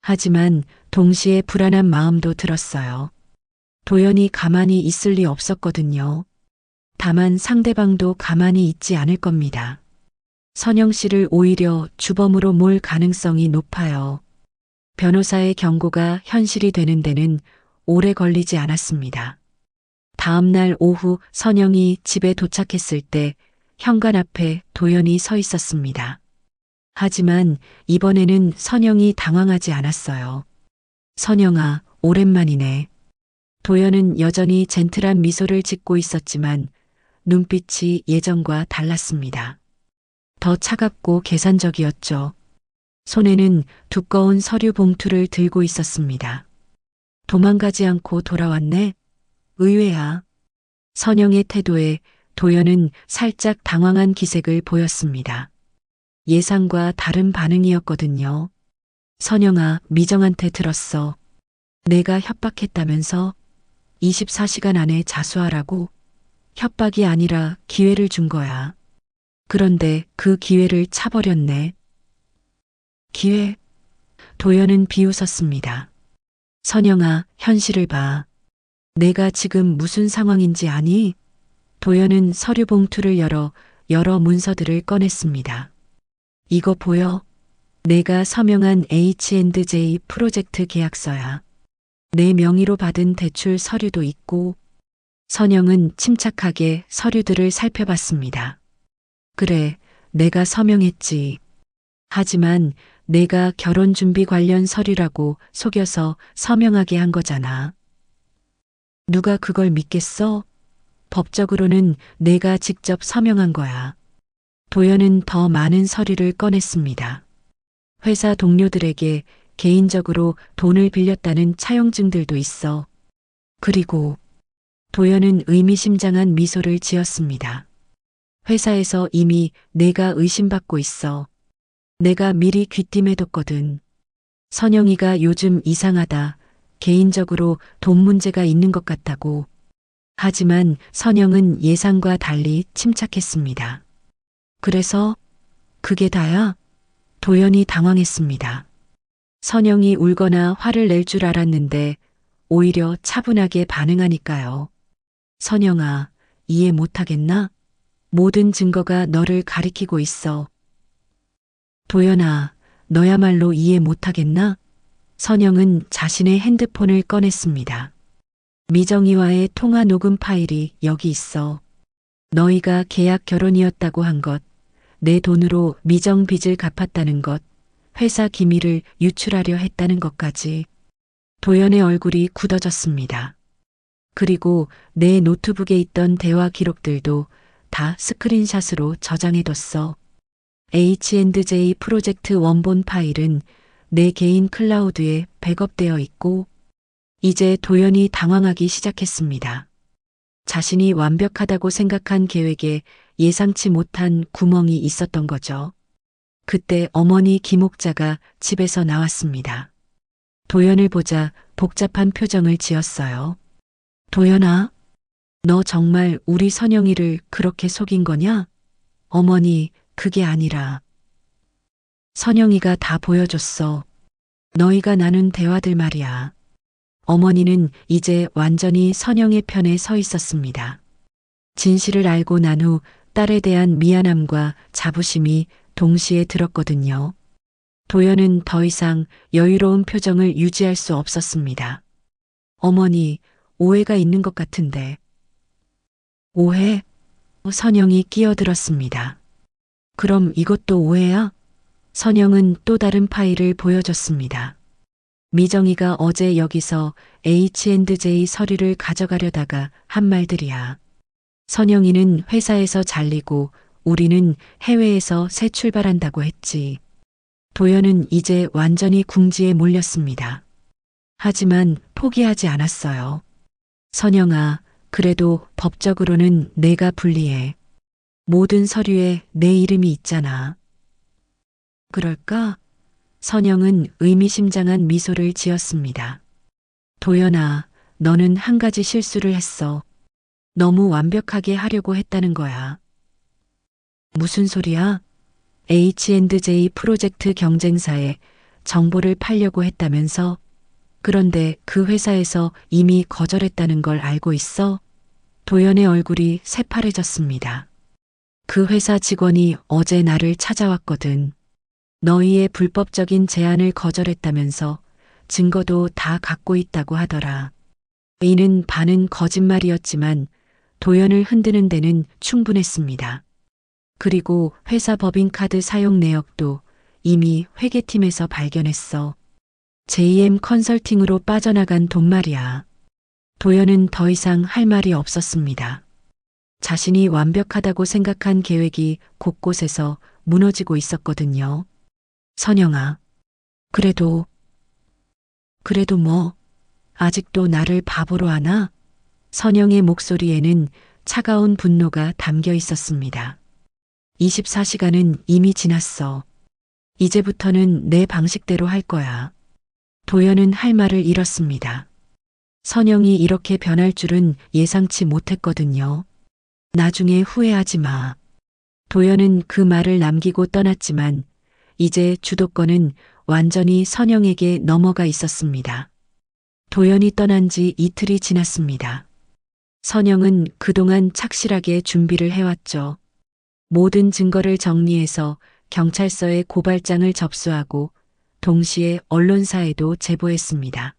하지만 동시에 불안한 마음도 들었어요. 도연이 가만히 있을 리 없었거든요. 다만 상대방도 가만히 있지 않을 겁니다. 선영 씨를 오히려 주범으로 몰 가능성이 높아요. 변호사의 경고가 현실이 되는 데는 오래 걸리지 않았습니다. 다음 날 오후 선영이 집에 도착했을 때 현관 앞에 도연이 서 있었습니다. 하지만 이번에는 선영이 당황하지 않았어요. 선영아, 오랜만이네. 도연은 여전히 젠틀한 미소를 짓고 있었지만 눈빛이 예전과 달랐습니다. 더 차갑고 계산적이었죠. 손에는 두꺼운 서류 봉투를 들고 있었습니다. 도망가지 않고 돌아왔네? 의외야. 선영의 태도에 도연은 살짝 당황한 기색을 보였습니다. 예상과 다른 반응이었거든요. 선영아, 미정한테 들었어. 내가 협박했다면서? 24시간 안에 자수하라고? 협박이 아니라 기회를 준 거야. 그런데 그 기회를 차버렸네. 기회? 도연은 비웃었습니다. 선영아, 현실을 봐. 내가 지금 무슨 상황인지 아니? 도연은 서류 봉투를 열어 여러 문서들을 꺼냈습니다. 이거 보여? 내가 서명한 H&J 프로젝트 계약서야. 내 명의로 받은 대출 서류도 있고. 선영은 침착하게 서류들을 살펴봤습니다. 그래, 내가 서명했지. 하지만 내가 결혼 준비 관련 서류라고 속여서 서명하게 한 거잖아. 누가 그걸 믿겠어? 법적으로는 내가 직접 서명한 거야. 도연은 더 많은 서류를 꺼냈습니다. 회사 동료들에게 개인적으로 돈을 빌렸다는 차용증들도 있어. 그리고 도연은 의미심장한 미소를 지었습니다. 회사에서 이미 내가 의심받고 있어. 내가 미리 귀띔해뒀거든. 선영이가 요즘 이상하다. 개인적으로 돈 문제가 있는 것 같다고. 하지만 선영은 예상과 달리 침착했습니다. 그래서 그게 다야? 도연이 당황했습니다. 선영이 울거나 화를 낼 줄 알았는데 오히려 차분하게 반응하니까요. 선영아, 이해 못하겠나? 모든 증거가 너를 가리키고 있어. 도연아, 너야말로 이해 못하겠나? 선영은 자신의 핸드폰을 꺼냈습니다. 미정이와의 통화 녹음 파일이 여기 있어. 너희가 계약 결혼이었다고 한 것, 내 돈으로 미정 빚을 갚았다는 것, 회사 기밀을 유출하려 했다는 것까지. 도연의 얼굴이 굳어졌습니다. 그리고 내 노트북에 있던 대화 기록들도 다 스크린샷으로 저장해뒀어. H&J 프로젝트 원본 파일은 내 개인 클라우드에 백업되어 있고. 이제 도연이 당황하기 시작했습니다. 자신이 완벽하다고 생각한 계획에 예상치 못한 구멍이 있었던 거죠. 그때 어머니 김옥자가 집에서 나왔습니다. 도연을 보자 복잡한 표정을 지었어요. 도연아, 너 정말 우리 선영이를 그렇게 속인 거냐? 어머니, 그게 아니라. 선영이가 다 보여줬어. 너희가 나눈 대화들 말이야. 어머니는 이제 완전히 선영의 편에 서 있었습니다. 진실을 알고 난 후 딸에 대한 미안함과 자부심이 동시에 들었거든요. 도연은 더 이상 여유로운 표정을 유지할 수 없었습니다. 어머니, 오해가 있는 것 같은데. 오해? 선영이 끼어들었습니다. 그럼 이것도 오해야? 선영은 또 다른 파일을 보여줬습니다. 미정이가 어제 여기서 H&J 서류를 가져가려다가 한 말들이야. 선영이는 회사에서 잘리고 우리는 해외에서 새 출발한다고 했지. 도연은 이제 완전히 궁지에 몰렸습니다. 하지만 포기하지 않았어요. 선영아, 그래도 법적으로는 내가 불리해. 모든 서류에 내 이름이 있잖아. 그럴까? 선영은 의미심장한 미소를 지었습니다. 도연아, 너는 한 가지 실수를 했어. 너무 완벽하게 하려고 했다는 거야. 무슨 소리야? H&J 프로젝트 경쟁사에 정보를 팔려고 했다면서? 그런데 그 회사에서 이미 거절했다는 걸 알고 있어? 도연의 얼굴이 새파래졌습니다. 그 회사 직원이 어제 나를 찾아왔거든. 너희의 불법적인 제안을 거절했다면서 증거도 다 갖고 있다고 하더라. 이는 반은 거짓말이었지만 도연을 흔드는 데는 충분했습니다. 그리고 회사 법인카드 사용 내역도 이미 회계팀에서 발견했어. JM 컨설팅으로 빠져나간 돈 말이야. 도연은 더 이상 할 말이 없었습니다. 자신이 완벽하다고 생각한 계획이 곳곳에서 무너지고 있었거든요. 선영아, 그래도 뭐, 아직도 나를 바보로 하나? 선영의 목소리에는 차가운 분노가 담겨 있었습니다. 24시간은 이미 지났어. 이제부터는 내 방식대로 할 거야. 도연은 할 말을 잃었습니다. 선영이 이렇게 변할 줄은 예상치 못했거든요. 나중에 후회하지 마. 도연은 그 말을 남기고 떠났지만 이제 주도권은 완전히 선영에게 넘어가 있었습니다. 도연이 떠난 지 이틀이 지났습니다. 선영은 그동안 착실하게 준비를 해왔죠. 모든 증거를 정리해서 경찰서에 고발장을 접수하고 동시에 언론사에도 제보했습니다.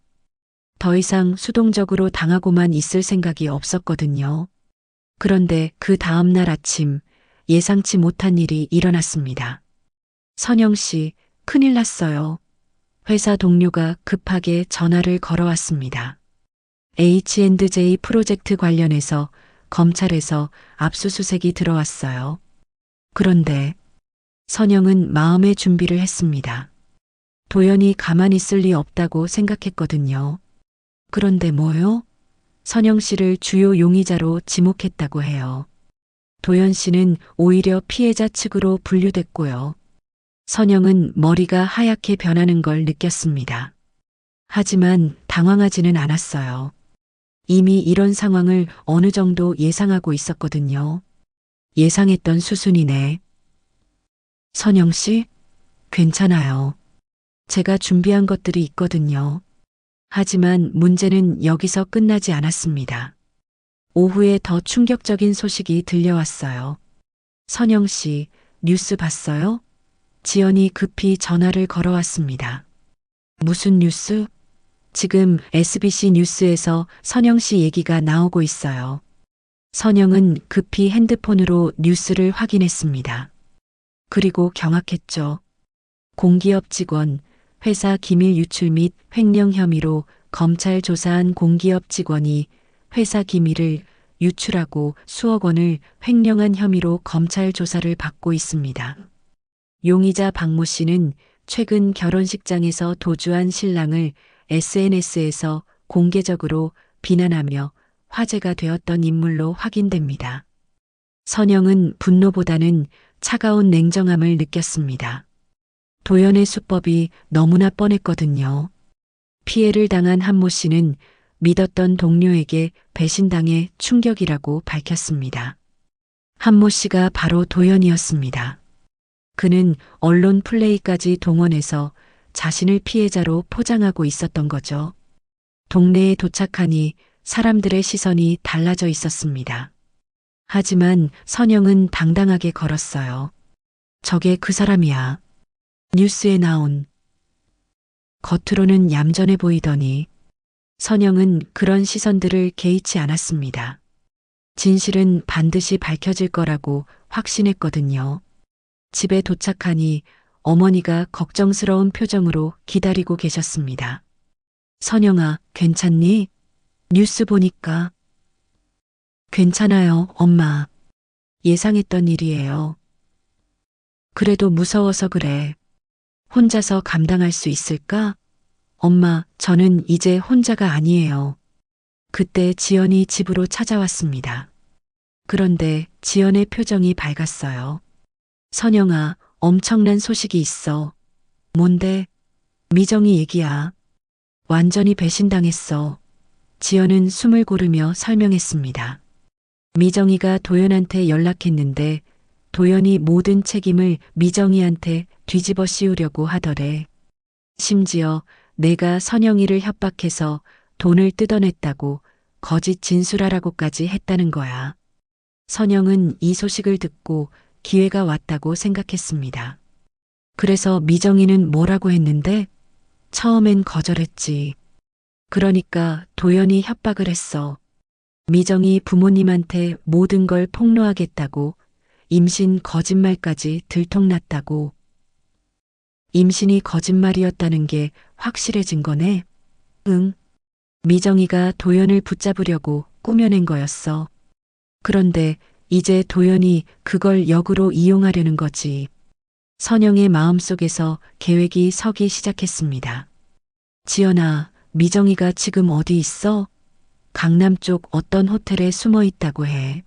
더 이상 수동적으로 당하고만 있을 생각이 없었거든요. 그런데 그 다음 날 아침 예상치 못한 일이 일어났습니다. 선영 씨, 큰일 났어요. 회사 동료가 급하게 전화를 걸어왔습니다. H&J 프로젝트 관련해서 검찰에서 압수수색이 들어왔어요. 그런데 선영은 마음의 준비를 했습니다. 도연이 가만히 있을 리 없다고 생각했거든요. 그런데 뭐요? 선영 씨를 주요 용의자로 지목했다고 해요. 도연 씨는 오히려 피해자 측으로 분류됐고요. 선영은 머리가 하얗게 변하는 걸 느꼈습니다. 하지만 당황하지는 않았어요. 이미 이런 상황을 어느 정도 예상하고 있었거든요. 예상했던 수순이네. 선영 씨, 괜찮아요. 제가 준비한 것들이 있거든요. 하지만 문제는 여기서 끝나지 않았습니다. 오후에 더 충격적인 소식이 들려왔어요. 선영 씨, 뉴스 봤어요? 지연이 급히 전화를 걸어왔습니다. 무슨 뉴스? 지금 SBC 뉴스에서 선영 씨 얘기가 나오고 있어요. 선영은 급히 핸드폰으로 뉴스를 확인했습니다. 그리고 경악했죠. 공기업 직원, 회사 기밀 유출 및 횡령 혐의로 검찰 조사한 공기업 직원이 회사 기밀을 유출하고 수억 원을 횡령한 혐의로 검찰 조사를 받고 있습니다. 용의자 박모 씨는 최근 결혼식장에서 도주한 신랑을 SNS에서 공개적으로 비난하며 화제가 되었던 인물로 확인됩니다. 선영은 분노보다는 차가운 냉정함을 느꼈습니다. 도연의 수법이 너무나 뻔했거든요. 피해를 당한 한모 씨는 믿었던 동료에게 배신당해 충격이라고 밝혔습니다. 한모 씨가 바로 도연이었습니다. 그는 언론 플레이까지 동원해서 자신을 피해자로 포장하고 있었던 거죠. 동네에 도착하니 사람들의 시선이 달라져 있었습니다. 하지만 선영은 당당하게 걸었어요. 저게 그 사람이야. 뉴스에 나온. 겉으로는 얌전해 보이더니 선영은 그런 시선들을 개의치 않았습니다. 진실은 반드시 밝혀질 거라고 확신했거든요. 집에 도착하니 어머니가 걱정스러운 표정으로 기다리고 계셨습니다. 선영아, 괜찮니? 뉴스 보니까. 괜찮아요, 엄마. 예상했던 일이에요. 그래도 무서워서 그래. 혼자서 감당할 수 있을까? 엄마, 저는 이제 혼자가 아니에요. 그때 지연이 집으로 찾아왔습니다. 그런데 지연의 표정이 밝았어요. 선영아, 엄청난 소식이 있어. 뭔데? 미정이 얘기야. 완전히 배신당했어. 지연은 숨을 고르며 설명했습니다. 미정이가 도연한테 연락했는데 도연이 모든 책임을 미정이한테 뒤집어 씌우려고 하더래. 심지어 내가 선영이를 협박해서 돈을 뜯어냈다고 거짓 진술하라고까지 했다는 거야. 선영은 이 소식을 듣고 기회가 왔다고 생각했습니다. 그래서 미정이는 뭐라고 했는데? 처음엔 거절했지. 그러니까 도연이 협박을 했어. 미정이 부모님한테 모든 걸 폭로하겠다고 임신 거짓말까지 들통났다고. 임신이 거짓말이었다는 게 확실해진 거네? 응. 미정이가 도연을 붙잡으려고 꾸며낸 거였어. 그런데 이제 도연이 그걸 역으로 이용하려는 거지. 선영의 마음속에서 계획이 서기 시작했습니다. 지연아, 미정이가 지금 어디 있어? 강남 쪽 어떤 호텔에 숨어 있다고 해.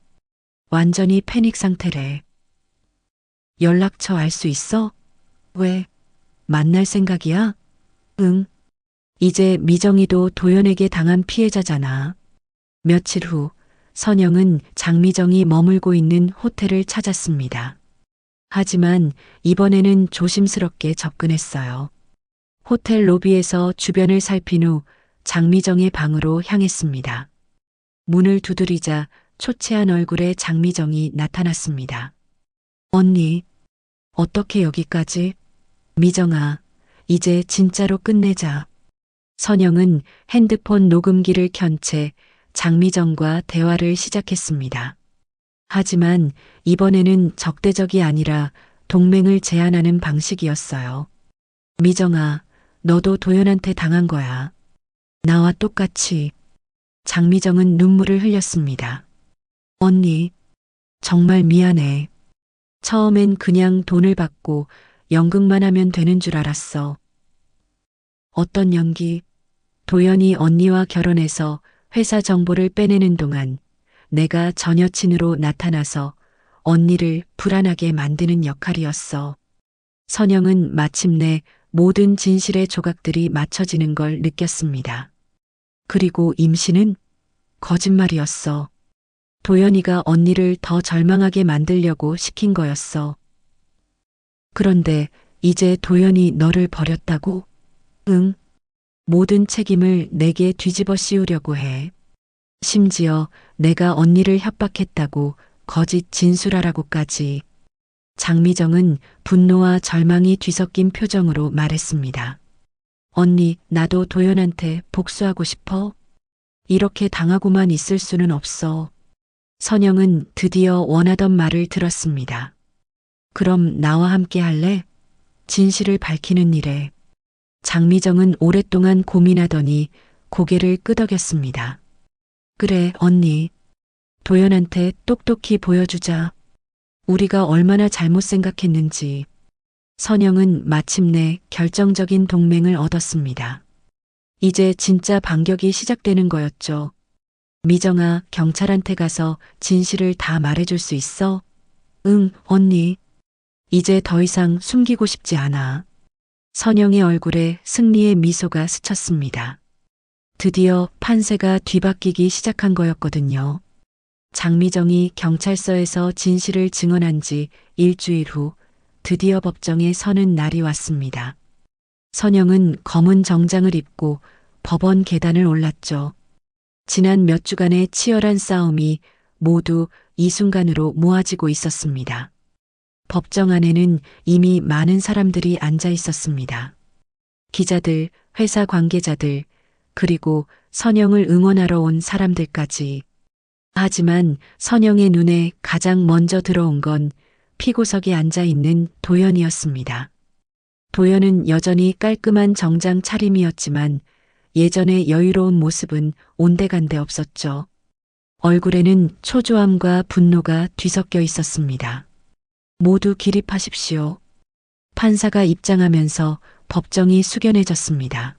완전히 패닉 상태래. 연락처 알 수 있어? 왜? 만날 생각이야? 응. 이제 미정이도 도연에게 당한 피해자잖아. 며칠 후 선영은 장미정이 머물고 있는 호텔을 찾았습니다. 하지만 이번에는 조심스럽게 접근했어요. 호텔 로비에서 주변을 살핀 후 장미정의 방으로 향했습니다. 문을 두드리자 초췌한 얼굴의 장미정이 나타났습니다. 언니, 어떻게 여기까지? 미정아, 이제 진짜로 끝내자. 선영은 핸드폰 녹음기를 켠 채 장미정과 대화를 시작했습니다. 하지만 이번에는 적대적이 아니라 동맹을 제안하는 방식이었어요. 미정아, 너도 도연한테 당한 거야. 나와 똑같이. 장미정은 눈물을 흘렸습니다. 언니, 정말 미안해. 처음엔 그냥 돈을 받고 연극만 하면 되는 줄 알았어. 어떤 연기? 도연이 언니와 결혼해서 회사 정보를 빼내는 동안 내가 전 여친으로 나타나서 언니를 불안하게 만드는 역할이었어. 선영은 마침내 모든 진실의 조각들이 맞춰지는 걸 느꼈습니다. 그리고 임신은 거짓말이었어. 도연이가 언니를 더 절망하게 만들려고 시킨 거였어. 그런데 이제 도연이 너를 버렸다고? 응. 모든 책임을 내게 뒤집어 씌우려고 해. 심지어 내가 언니를 협박했다고 거짓 진술하라고까지. 장미정은 분노와 절망이 뒤섞인 표정으로 말했습니다. 언니, 나도 도연한테 복수하고 싶어. 이렇게 당하고만 있을 수는 없어. 선영은 드디어 원하던 말을 들었습니다. 그럼 나와 함께 할래? 진실을 밝히는 일에. 장미정은 오랫동안 고민하더니 고개를 끄덕였습니다. 그래, 언니. 도연한테 똑똑히 보여주자. 우리가 얼마나 잘못 생각했는지. 선영은 마침내 결정적인 동맹을 얻었습니다. 이제 진짜 반격이 시작되는 거였죠. 미정아, 경찰한테 가서 진실을 다 말해줄 수 있어? 응, 언니. 이제 더 이상 숨기고 싶지 않아. 선영의 얼굴에 승리의 미소가 스쳤습니다. 드디어 판세가 뒤바뀌기 시작한 거였거든요. 장미정이 경찰서에서 진실을 증언한 지 일주일 후 드디어 법정에 서는 날이 왔습니다. 선영은 검은 정장을 입고 법원 계단을 올랐죠. 지난 몇 주간의 치열한 싸움이 모두 이 순간으로 모아지고 있었습니다. 법정 안에는 이미 많은 사람들이 앉아 있었습니다. 기자들, 회사 관계자들, 그리고 선영을 응원하러 온 사람들까지. 하지만 선영의 눈에 가장 먼저 들어온 건 피고석에 앉아 있는 도연이었습니다. 도연은 여전히 깔끔한 정장 차림이었지만 예전의 여유로운 모습은 온데간데 없었죠. 얼굴에는 초조함과 분노가 뒤섞여 있었습니다. 모두 기립하십시오. 판사가 입장하면서 법정이 숙연해졌습니다.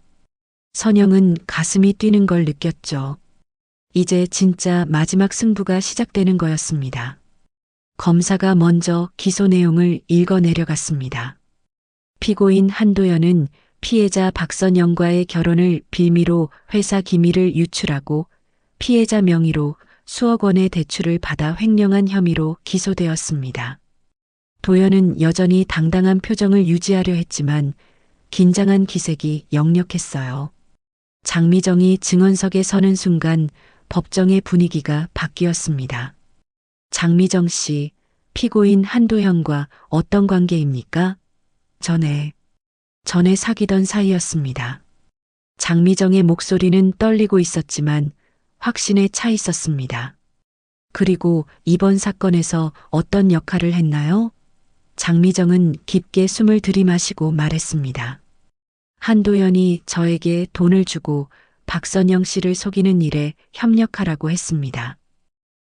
선영은 가슴이 뛰는 걸 느꼈죠. 이제 진짜 마지막 승부가 시작되는 거였습니다. 검사가 먼저 기소 내용을 읽어 내려갔습니다. 피고인 한도연은 피해자 박선영과의 결혼을 빌미로 회사 기밀을 유출하고 피해자 명의로 수억 원의 대출을 받아 횡령한 혐의로 기소되었습니다. 도연은 여전히 당당한 표정을 유지하려 했지만 긴장한 기색이 역력했어요. 장미정이 증언석에 서는 순간 법정의 분위기가 바뀌었습니다. 장미정 씨, 피고인 한도현과 어떤 관계입니까? 전에 사귀던 사이였습니다. 장미정의 목소리는 떨리고 있었지만 확신에 차 있었습니다. 그리고 이번 사건에서 어떤 역할을 했나요? 장미정은 깊게 숨을 들이마시고 말했습니다. 한도연이 저에게 돈을 주고 박선영 씨를 속이는 일에 협력하라고 했습니다.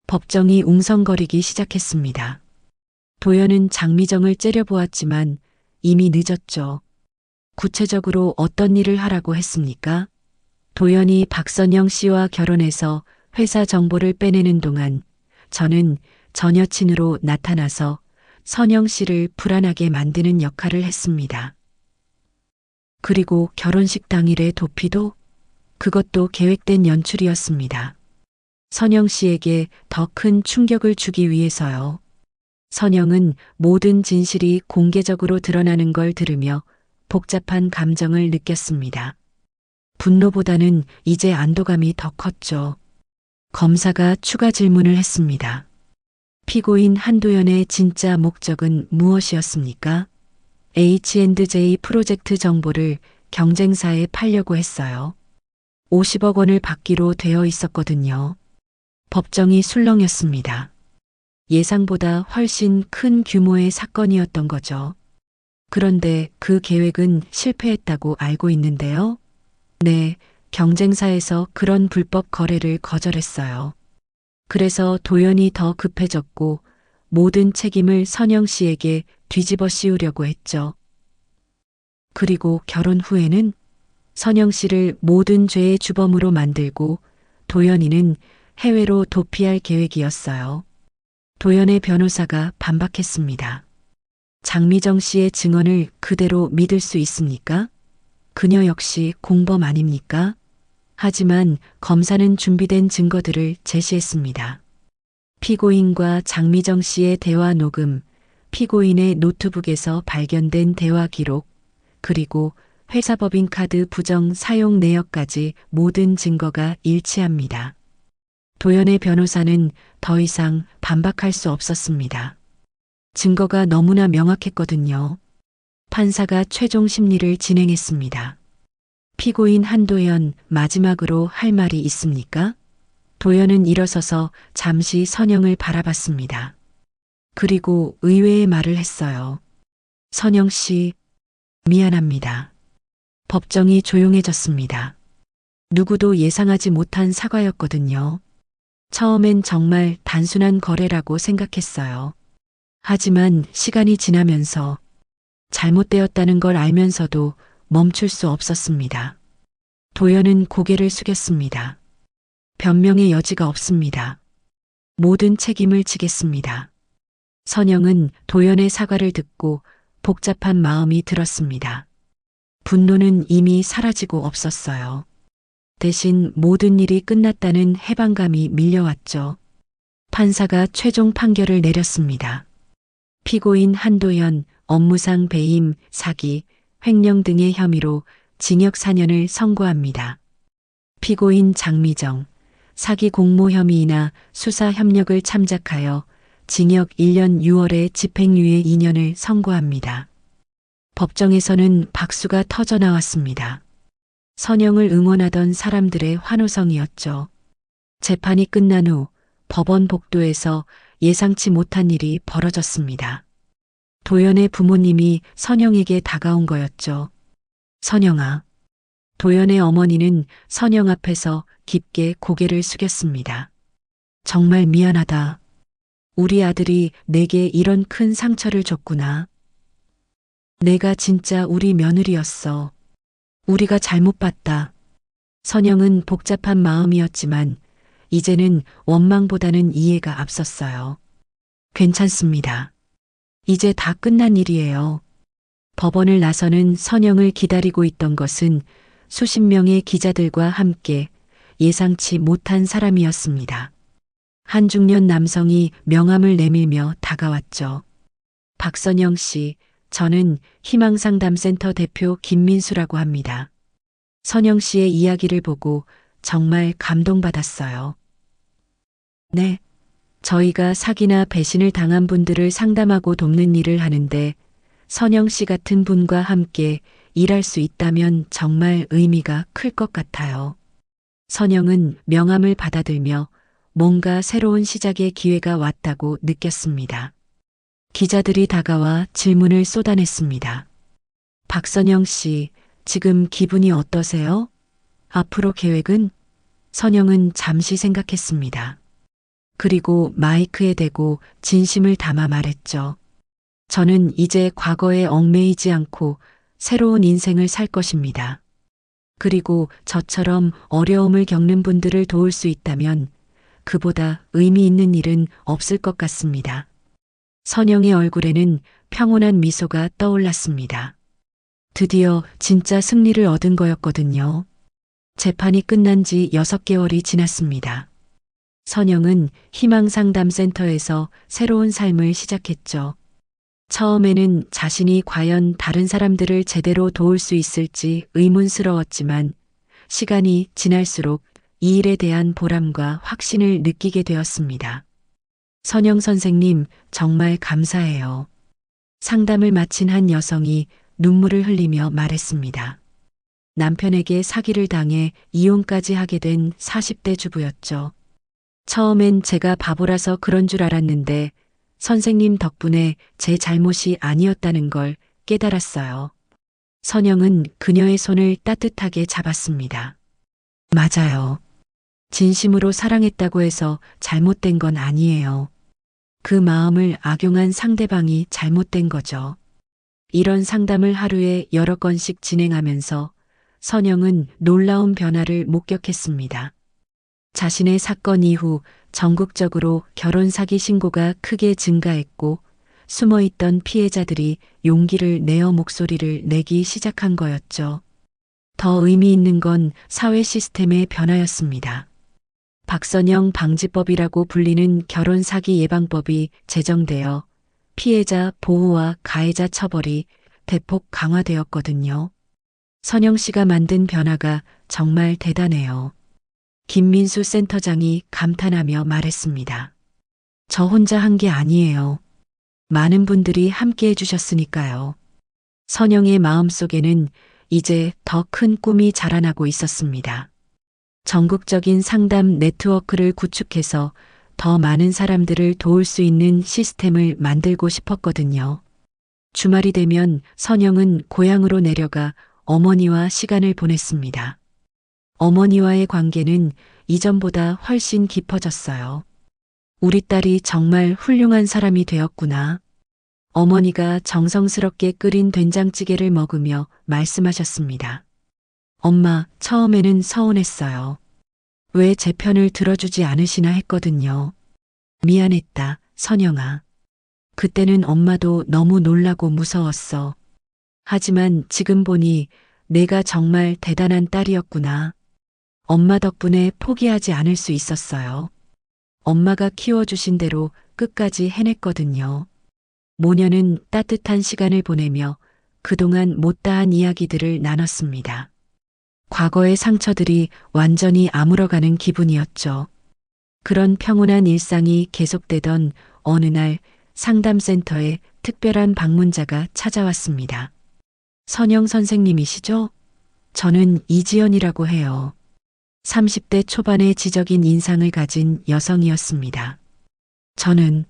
법정이 웅성거리기 시작했습니다. 도연은 장미정을 째려보았지만 이미 늦었죠. 구체적으로 어떤 일을 하라고 했습니까? 도연이 박선영 씨와 결혼해서 회사 정보를 빼내는 동안 저는 전 여친으로 나타나서 선영 씨를 불안하게 만드는 역할을 했습니다. 그리고 결혼식 당일의 도피도 그것도 계획된 연출이었습니다. 선영 씨에게 더 큰 충격을 주기 위해서요. 선영은 모든 진실이 공개적으로 드러나는 걸 들으며 복잡한 감정을 느꼈습니다. 분노보다는 이제 안도감이 더 컸죠. 검사가 추가 질문을 했습니다. 피고인 한도연의 진짜 목적은 무엇이었습니까? H&J 프로젝트 정보를 경쟁사에 팔려고 했어요. 50억 원을 받기로 되어 있었거든요. 법정이 술렁였습니다. 예상보다 훨씬 큰 규모의 사건이었던 거죠. 그런데 그 계획은 실패했다고 알고 있는데요. 네, 경쟁사에서 그런 불법 거래를 거절했어요. 그래서 도연이 더 급해졌고 모든 책임을 선영 씨에게 뒤집어 씌우려고 했죠. 그리고 결혼 후에는 선영 씨를 모든 죄의 주범으로 만들고 도연이는 해외로 도피할 계획이었어요. 도연의 변호사가 반박했습니다. 장미정 씨의 증언을 그대로 믿을 수 있습니까? 그녀 역시 공범 아닙니까? 하지만 검사는 준비된 증거들을 제시했습니다. 피고인과 장미정 씨의 대화 녹음, 피고인의 노트북에서 발견된 대화 기록, 그리고 회사 법인카드 부정 사용 내역까지 모든 증거가 일치합니다. 도연의 변호사는 더 이상 반박할 수 없었습니다. 증거가 너무나 명확했거든요. 판사가 최종 심리를 진행했습니다. 피고인 한도연, 마지막으로 할 말이 있습니까? 도연은 일어서서 잠시 선영을 바라봤습니다. 그리고 의외의 말을 했어요. 선영 씨, 미안합니다. 법정이 조용해졌습니다. 누구도 예상하지 못한 사과였거든요. 처음엔 정말 단순한 거래라고 생각했어요. 하지만 시간이 지나면서 잘못되었다는 걸 알면서도 멈출 수 없었습니다. 도연은 고개를 숙였습니다. 변명의 여지가 없습니다. 모든 책임을 지겠습니다. 선영은 도연의 사과를 듣고 복잡한 마음이 들었습니다. 분노는 이미 사라지고 없었어요. 대신 모든 일이 끝났다는 해방감이 밀려왔죠. 판사가 최종 판결을 내렸습니다. 피고인 한도연, 업무상 배임, 사기, 횡령 등의 혐의로 징역 4년을 선고합니다. 피고인 장미정, 사기 공모 혐의이나 수사 협력을 참작하여 징역 1년 6월에 집행유예 2년을 선고합니다. 법정에서는 박수가 터져 나왔습니다. 선영을 응원하던 사람들의 환호성이었죠. 재판이 끝난 후 법원 복도에서 예상치 못한 일이 벌어졌습니다. 도연의 부모님이 선영에게 다가온 거였죠. 선영아. 도연의 어머니는 선영 앞에서 깊게 고개를 숙였습니다. 정말 미안하다. 우리 아들이 내게 이런 큰 상처를 줬구나. 내가 진짜 우리 며느리였어. 우리가 잘못 봤다. 선영은 복잡한 마음이었지만 이제는 원망보다는 이해가 앞섰어요. 괜찮습니다. 이제 다 끝난 일이에요. 법원을 나서는 선영을 기다리고 있던 것은 수십 명의 기자들과 함께 예상치 못한 사람이었습니다. 한 중년 남성이 명함을 내밀며 다가왔죠. 박선영 씨, 저는 희망상담센터 대표 김민수라고 합니다. 선영 씨의 이야기를 보고 정말 감동받았어요. 네, 저희가 사기나 배신을 당한 분들을 상담하고 돕는 일을 하는데 선영 씨 같은 분과 함께 일할 수 있다면 정말 의미가 클 것 같아요. 선영은 명함을 받아들며 뭔가 새로운 시작의 기회가 왔다고 느꼈습니다. 기자들이 다가와 질문을 쏟아냈습니다. 박선영 씨, 지금 기분이 어떠세요? 앞으로 계획은? 선영은 잠시 생각했습니다. 그리고 마이크에 대고 진심을 담아 말했죠. 저는 이제 과거에 얽매이지 않고 새로운 인생을 살 것입니다. 그리고 저처럼 어려움을 겪는 분들을 도울 수 있다면 그보다 의미 있는 일은 없을 것 같습니다. 선영의 얼굴에는 평온한 미소가 떠올랐습니다. 드디어 진짜 승리를 얻은 거였거든요. 재판이 끝난 지 6개월이 지났습니다. 선영은 희망상담센터에서 새로운 삶을 시작했죠. 처음에는 자신이 과연 다른 사람들을 제대로 도울 수 있을지 의문스러웠지만 시간이 지날수록 이 일에 대한 보람과 확신을 느끼게 되었습니다. 선영 선생님, 정말 감사해요. 상담을 마친 한 여성이 눈물을 흘리며 말했습니다. 남편에게 사기를 당해 이혼까지 하게 된 40대 주부였죠. 처음엔 제가 바보라서 그런 줄 알았는데 선생님 덕분에 제 잘못이 아니었다는 걸 깨달았어요. 선영은 그녀의 손을 따뜻하게 잡았습니다. 맞아요. 진심으로 사랑했다고 해서 잘못된 건 아니에요. 그 마음을 악용한 상대방이 잘못된 거죠. 이런 상담을 하루에 여러 건씩 진행하면서 선영은 놀라운 변화를 목격했습니다. 자신의 사건 이후 전국적으로 결혼 사기 신고가 크게 증가했고 숨어있던 피해자들이 용기를 내어 목소리를 내기 시작한 거였죠. 더 의미 있는 건 사회 시스템의 변화였습니다. 박선영 방지법이라고 불리는 결혼 사기 예방법이 제정되어 피해자 보호와 가해자 처벌이 대폭 강화되었거든요. 선영 씨가 만든 변화가 정말 대단해요. 김민수 센터장이 감탄하며 말했습니다. 저 혼자 한 게 아니에요. 많은 분들이 함께 해주셨으니까요. 선영의 마음속에는 이제 더 큰 꿈이 자라나고 있었습니다. 전국적인 상담 네트워크를 구축해서 더 많은 사람들을 도울 수 있는 시스템을 만들고 싶었거든요. 주말이 되면 선영은 고향으로 내려가 어머니와 시간을 보냈습니다. 어머니와의 관계는 이전보다 훨씬 깊어졌어요. 우리 딸이 정말 훌륭한 사람이 되었구나. 어머니가 정성스럽게 끓인 된장찌개를 먹으며 말씀하셨습니다. 엄마, 처음에는 서운했어요. 왜 제 편을 들어주지 않으시나 했거든요. 미안했다, 선영아. 그때는 엄마도 너무 놀라고 무서웠어. 하지만 지금 보니 내가 정말 대단한 딸이었구나. 엄마 덕분에 포기하지 않을 수 있었어요. 엄마가 키워주신 대로 끝까지 해냈거든요. 모녀는 따뜻한 시간을 보내며 그동안 못다한 이야기들을 나눴습니다. 과거의 상처들이 완전히 아물어가는 기분이었죠. 그런 평온한 일상이 계속되던 어느 날 상담센터에 특별한 방문자가 찾아왔습니다. 선영 선생님이시죠? 저는 이지연이라고 해요. 30대 초반의 지적인 인상을 가진 여성이었습니다. 저는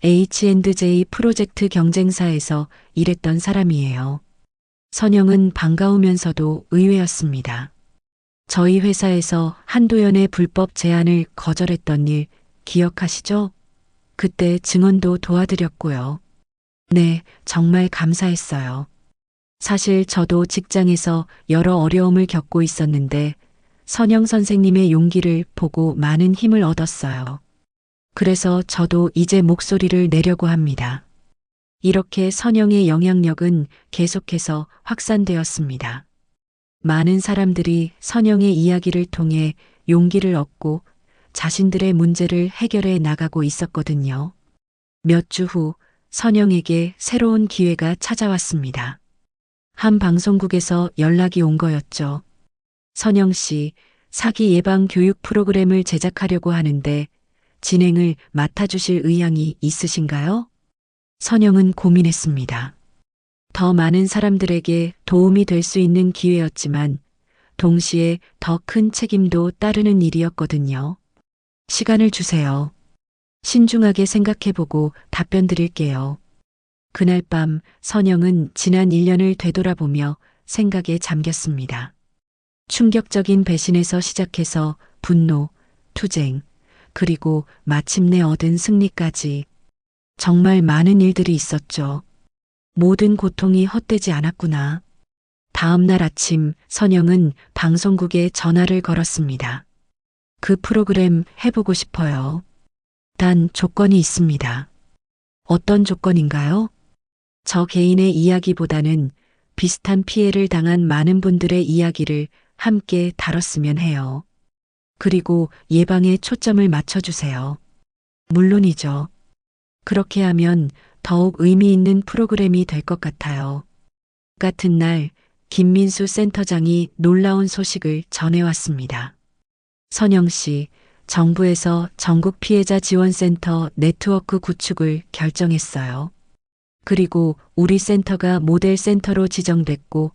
H&J 프로젝트 경쟁사에서 일했던 사람이에요. 선영은 반가우면서도 의외였습니다. 저희 회사에서 한도연의 불법 제안을 거절했던 일 기억하시죠? 그때 증언도 도와드렸고요. 네, 정말 감사했어요. 사실 저도 직장에서 여러 어려움을 겪고 있었는데 선영 선생님의 용기를 보고 많은 힘을 얻었어요. 그래서 저도 이제 목소리를 내려고 합니다. 이렇게 선영의 영향력은 계속해서 확산되었습니다. 많은 사람들이 선영의 이야기를 통해 용기를 얻고 자신들의 문제를 해결해 나가고 있었거든요. 몇 주 후 선영에게 새로운 기회가 찾아왔습니다. 한 방송국에서 연락이 온 거였죠. 선영 씨, 사기 예방 교육 프로그램을 제작하려고 하는데 진행을 맡아주실 의향이 있으신가요? 선영은 고민했습니다. 더 많은 사람들에게 도움이 될 수 있는 기회였지만 동시에 더 큰 책임도 따르는 일이었거든요. 시간을 주세요. 신중하게 생각해보고 답변 드릴게요. 그날 밤 선영은 지난 1년을 되돌아보며 생각에 잠겼습니다. 충격적인 배신에서 시작해서 분노, 투쟁, 그리고 마침내 얻은 승리까지 정말 많은 일들이 있었죠. 모든 고통이 헛되지 않았구나. 다음 날 아침 선영은 방송국에 전화를 걸었습니다. 그 프로그램 해보고 싶어요. 단 조건이 있습니다. 어떤 조건인가요? 저 개인의 이야기보다는 비슷한 피해를 당한 많은 분들의 이야기를 함께 다뤘으면 해요. 그리고 예방에 초점을 맞춰주세요. 물론이죠. 그렇게 하면 더욱 의미 있는 프로그램이 될 것 같아요. 같은 날 김민수 센터장이 놀라운 소식을 전해왔습니다. 선영 씨, 정부에서 전국 피해자 지원센터 네트워크 구축을 결정했어요. 그리고 우리 센터가 모델 센터로 지정됐고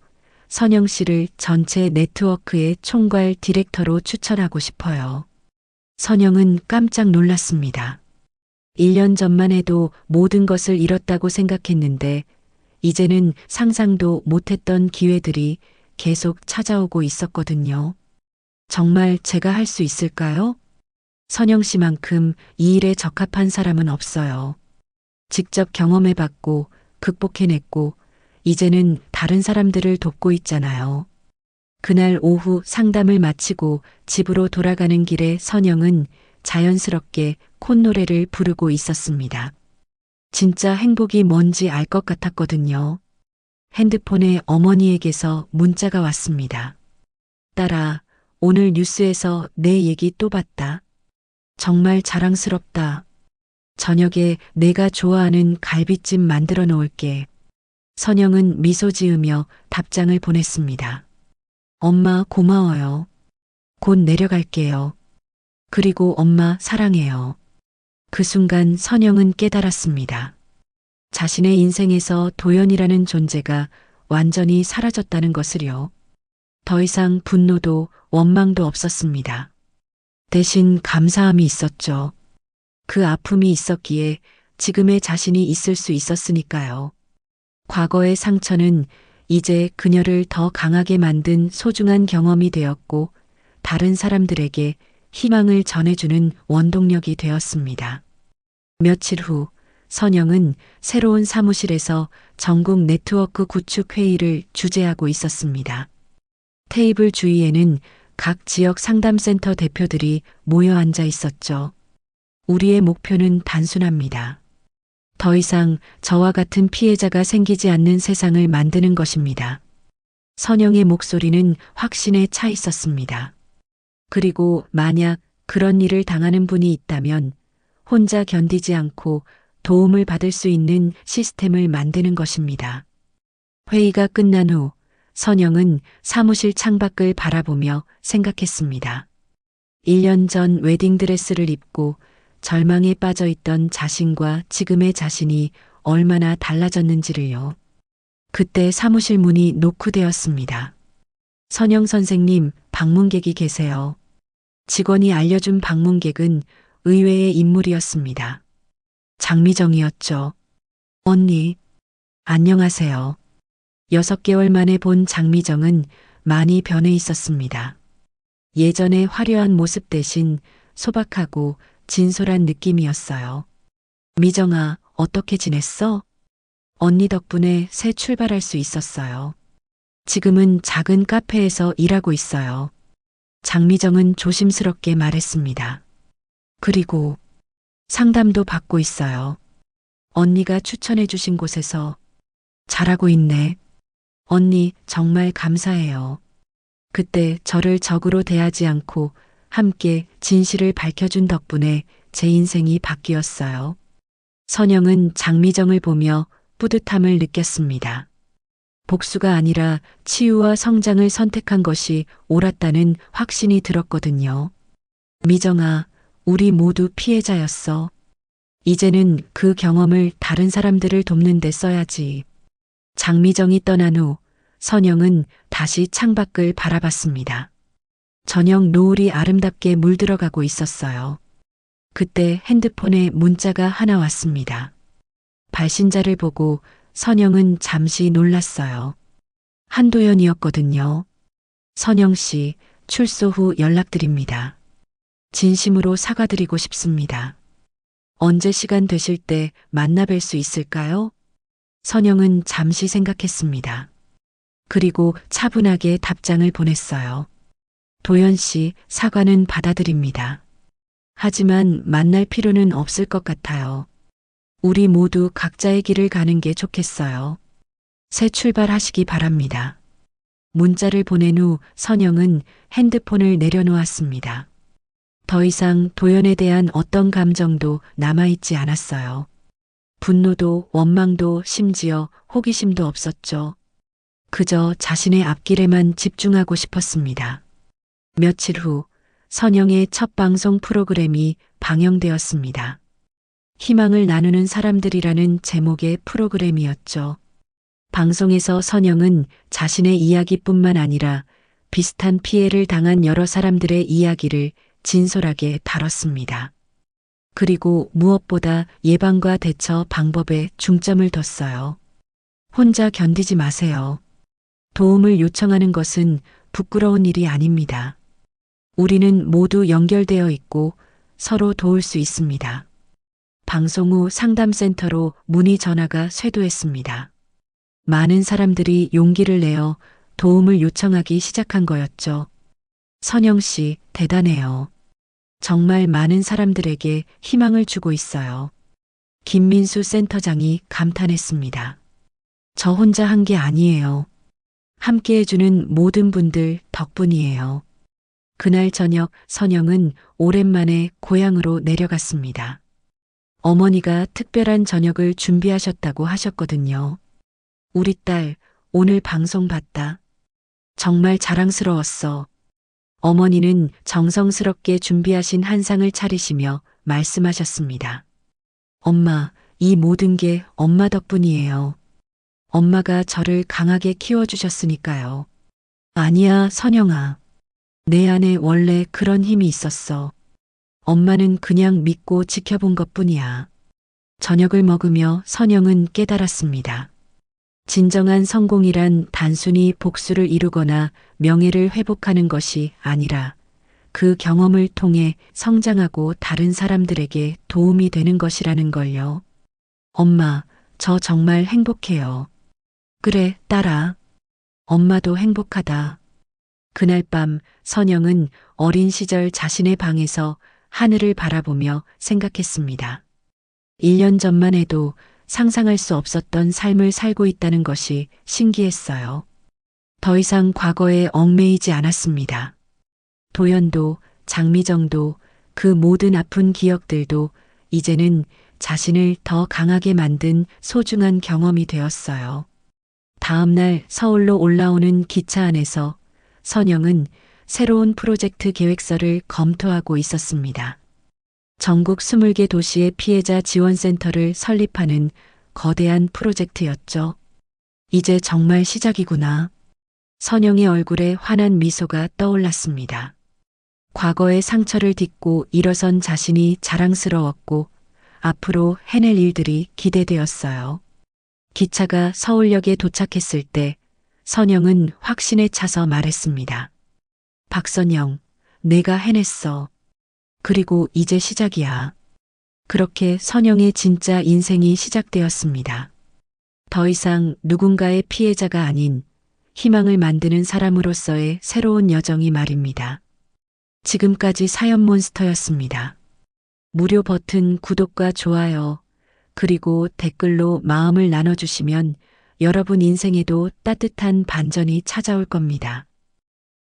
선영 씨를 전체 네트워크의 총괄 디렉터로 추천하고 싶어요. 선영은 깜짝 놀랐습니다. 1년 전만 해도 모든 것을 잃었다고 생각했는데 이제는 상상도 못했던 기회들이 계속 찾아오고 있었거든요. 정말 제가 할 수 있을까요? 선영 씨만큼 이 일에 적합한 사람은 없어요. 직접 경험해봤고 극복해냈고 이제는 다른 사람들을 돕고 있잖아요. 그날 오후 상담을 마치고 집으로 돌아가는 길에 선영은 자연스럽게 콧노래를 부르고 있었습니다. 진짜 행복이 뭔지 알 것 같았거든요. 핸드폰에 어머니에게서 문자가 왔습니다. 딸아, 오늘 뉴스에서 내 얘기 또 봤다. 정말 자랑스럽다. 저녁에 내가 좋아하는 갈비찜 만들어 놓을게. 선영은 미소 지으며 답장을 보냈습니다. 엄마 고마워요. 곧 내려갈게요. 그리고 엄마 사랑해요. 그 순간 선영은 깨달았습니다. 자신의 인생에서 도연이라는 존재가 완전히 사라졌다는 것을요. 더 이상 분노도 원망도 없었습니다. 대신 감사함이 있었죠. 그 아픔이 있었기에 지금의 자신이 있을 수 있었으니까요. 과거의 상처는 이제 그녀를 더 강하게 만든 소중한 경험이 되었고 다른 사람들에게 희망을 전해주는 원동력이 되었습니다. 며칠 후 선영은 새로운 사무실에서 전국 네트워크 구축 회의를 주재하고 있었습니다. 테이블 주위에는 각 지역 상담센터 대표들이 모여 앉아 있었죠. 우리의 목표는 단순합니다. 더 이상 저와 같은 피해자가 생기지 않는 세상을 만드는 것입니다. 선영의 목소리는 확신에 차 있었습니다. 그리고 만약 그런 일을 당하는 분이 있다면 혼자 견디지 않고 도움을 받을 수 있는 시스템을 만드는 것입니다. 회의가 끝난 후 선영은 사무실 창밖을 바라보며 생각했습니다. 1년 전 웨딩드레스를 입고 절망에 빠져 있던 자신과 지금의 자신이 얼마나 달라졌는지를요. 그때 사무실 문이 노크되었습니다. 선영 선생님, 방문객이 계세요. 직원이 알려준 방문객은 의외의 인물이었습니다. 장미정이었죠. 언니, 안녕하세요. 6개월 만에 본 장미정은 많이 변해 있었습니다. 예전의 화려한 모습 대신 소박하고 진솔한 느낌이었어요. 미정아, 어떻게 지냈어? 언니 덕분에 새 출발할 수 있었어요. 지금은 작은 카페에서 일하고 있어요. 장미정은 조심스럽게 말했습니다. 그리고 상담도 받고 있어요. 언니가 추천해 주신 곳에서 잘하고 있네. 언니 정말 감사해요. 그때 저를 적으로 대하지 않고 함께 진실을 밝혀준 덕분에 제 인생이 바뀌었어요. 선영은 장미정을 보며 뿌듯함을 느꼈습니다. 복수가 아니라 치유와 성장을 선택한 것이 옳았다는 확신이 들었거든요. 미정아, 우리 모두 피해자였어. 이제는 그 경험을 다른 사람들을 돕는 데 써야지. 장미정이 떠난 후 선영은 다시 창밖을 바라봤습니다. 저녁 노을이 아름답게 물들어가고 있었어요. 그때 핸드폰에 문자가 하나 왔습니다. 발신자를 보고 선영은 잠시 놀랐어요. 한도연이었거든요. 선영 씨, 출소 후 연락드립니다. 진심으로 사과드리고 싶습니다. 언제 시간 되실 때 만나 뵐 수 있을까요? 선영은 잠시 생각했습니다. 그리고 차분하게 답장을 보냈어요. 도연 씨, 사과는 받아들입니다. 하지만 만날 필요는 없을 것 같아요. 우리 모두 각자의 길을 가는 게 좋겠어요. 새 출발하시기 바랍니다. 문자를 보낸 후 선영은 핸드폰을 내려놓았습니다. 더 이상 도연에 대한 어떤 감정도 남아있지 않았어요. 분노도 원망도 심지어 호기심도 없었죠. 그저 자신의 앞길에만 집중하고 싶었습니다. 며칠 후 선영의 첫 방송 프로그램이 방영되었습니다. 희망을 나누는 사람들이라는 제목의 프로그램이었죠. 방송에서 선영은 자신의 이야기뿐만 아니라 비슷한 피해를 당한 여러 사람들의 이야기를 진솔하게 다뤘습니다. 그리고 무엇보다 예방과 대처 방법에 중점을 뒀어요. 혼자 견디지 마세요. 도움을 요청하는 것은 부끄러운 일이 아닙니다. 우리는 모두 연결되어 있고 서로 도울 수 있습니다. 방송 후 상담센터로 문의 전화가 쇄도했습니다. 많은 사람들이 용기를 내어 도움을 요청하기 시작한 거였죠. 선영 씨, 대단해요. 정말 많은 사람들에게 희망을 주고 있어요. 김민수 센터장이 감탄했습니다. 저 혼자 한 게 아니에요. 함께 해주는 모든 분들 덕분이에요. 그날 저녁 선영은 오랜만에 고향으로 내려갔습니다. 어머니가 특별한 저녁을 준비하셨다고 하셨거든요. 우리 딸 오늘 방송 봤다. 정말 자랑스러웠어. 어머니는 정성스럽게 준비하신 한상을 차리시며 말씀하셨습니다. 엄마, 이 모든 게 엄마 덕분이에요. 엄마가 저를 강하게 키워주셨으니까요. 아니야, 선영아. 내 안에 원래 그런 힘이 있었어. 엄마는 그냥 믿고 지켜본 것뿐이야. 저녁을 먹으며 선영은 깨달았습니다. 진정한 성공이란 단순히 복수를 이루거나 명예를 회복하는 것이 아니라 그 경험을 통해 성장하고 다른 사람들에게 도움이 되는 것이라는 걸요. 엄마, 저 정말 행복해요. 그래, 딸아. 엄마도 행복하다. 그날 밤 선영은 어린 시절 자신의 방에서 하늘을 바라보며 생각했습니다. 1년 전만 해도 상상할 수 없었던 삶을 살고 있다는 것이 신기했어요. 더 이상 과거에 얽매이지 않았습니다. 도연도, 장미정도, 그 모든 아픈 기억들도 이제는 자신을 더 강하게 만든 소중한 경험이 되었어요. 다음 날 서울로 올라오는 기차 안에서 선영은 새로운 프로젝트 계획서를 검토하고 있었습니다. 전국 20개 도시의 피해자 지원센터를 설립하는 거대한 프로젝트였죠. 이제 정말 시작이구나. 선영의 얼굴에 환한 미소가 떠올랐습니다. 과거의 상처를 딛고 일어선 자신이 자랑스러웠고 앞으로 해낼 일들이 기대되었어요. 기차가 서울역에 도착했을 때 선영은 확신에 차서 말했습니다. 박선영, 내가 해냈어. 그리고 이제 시작이야. 그렇게 선영의 진짜 인생이 시작되었습니다. 더 이상 누군가의 피해자가 아닌 희망을 만드는 사람으로서의 새로운 여정이 말입니다. 지금까지 사연몬스터였습니다. 무료 버튼 구독과 좋아요, 그리고 댓글로 마음을 나눠주시면 여러분 인생에도 따뜻한 반전이 찾아올 겁니다.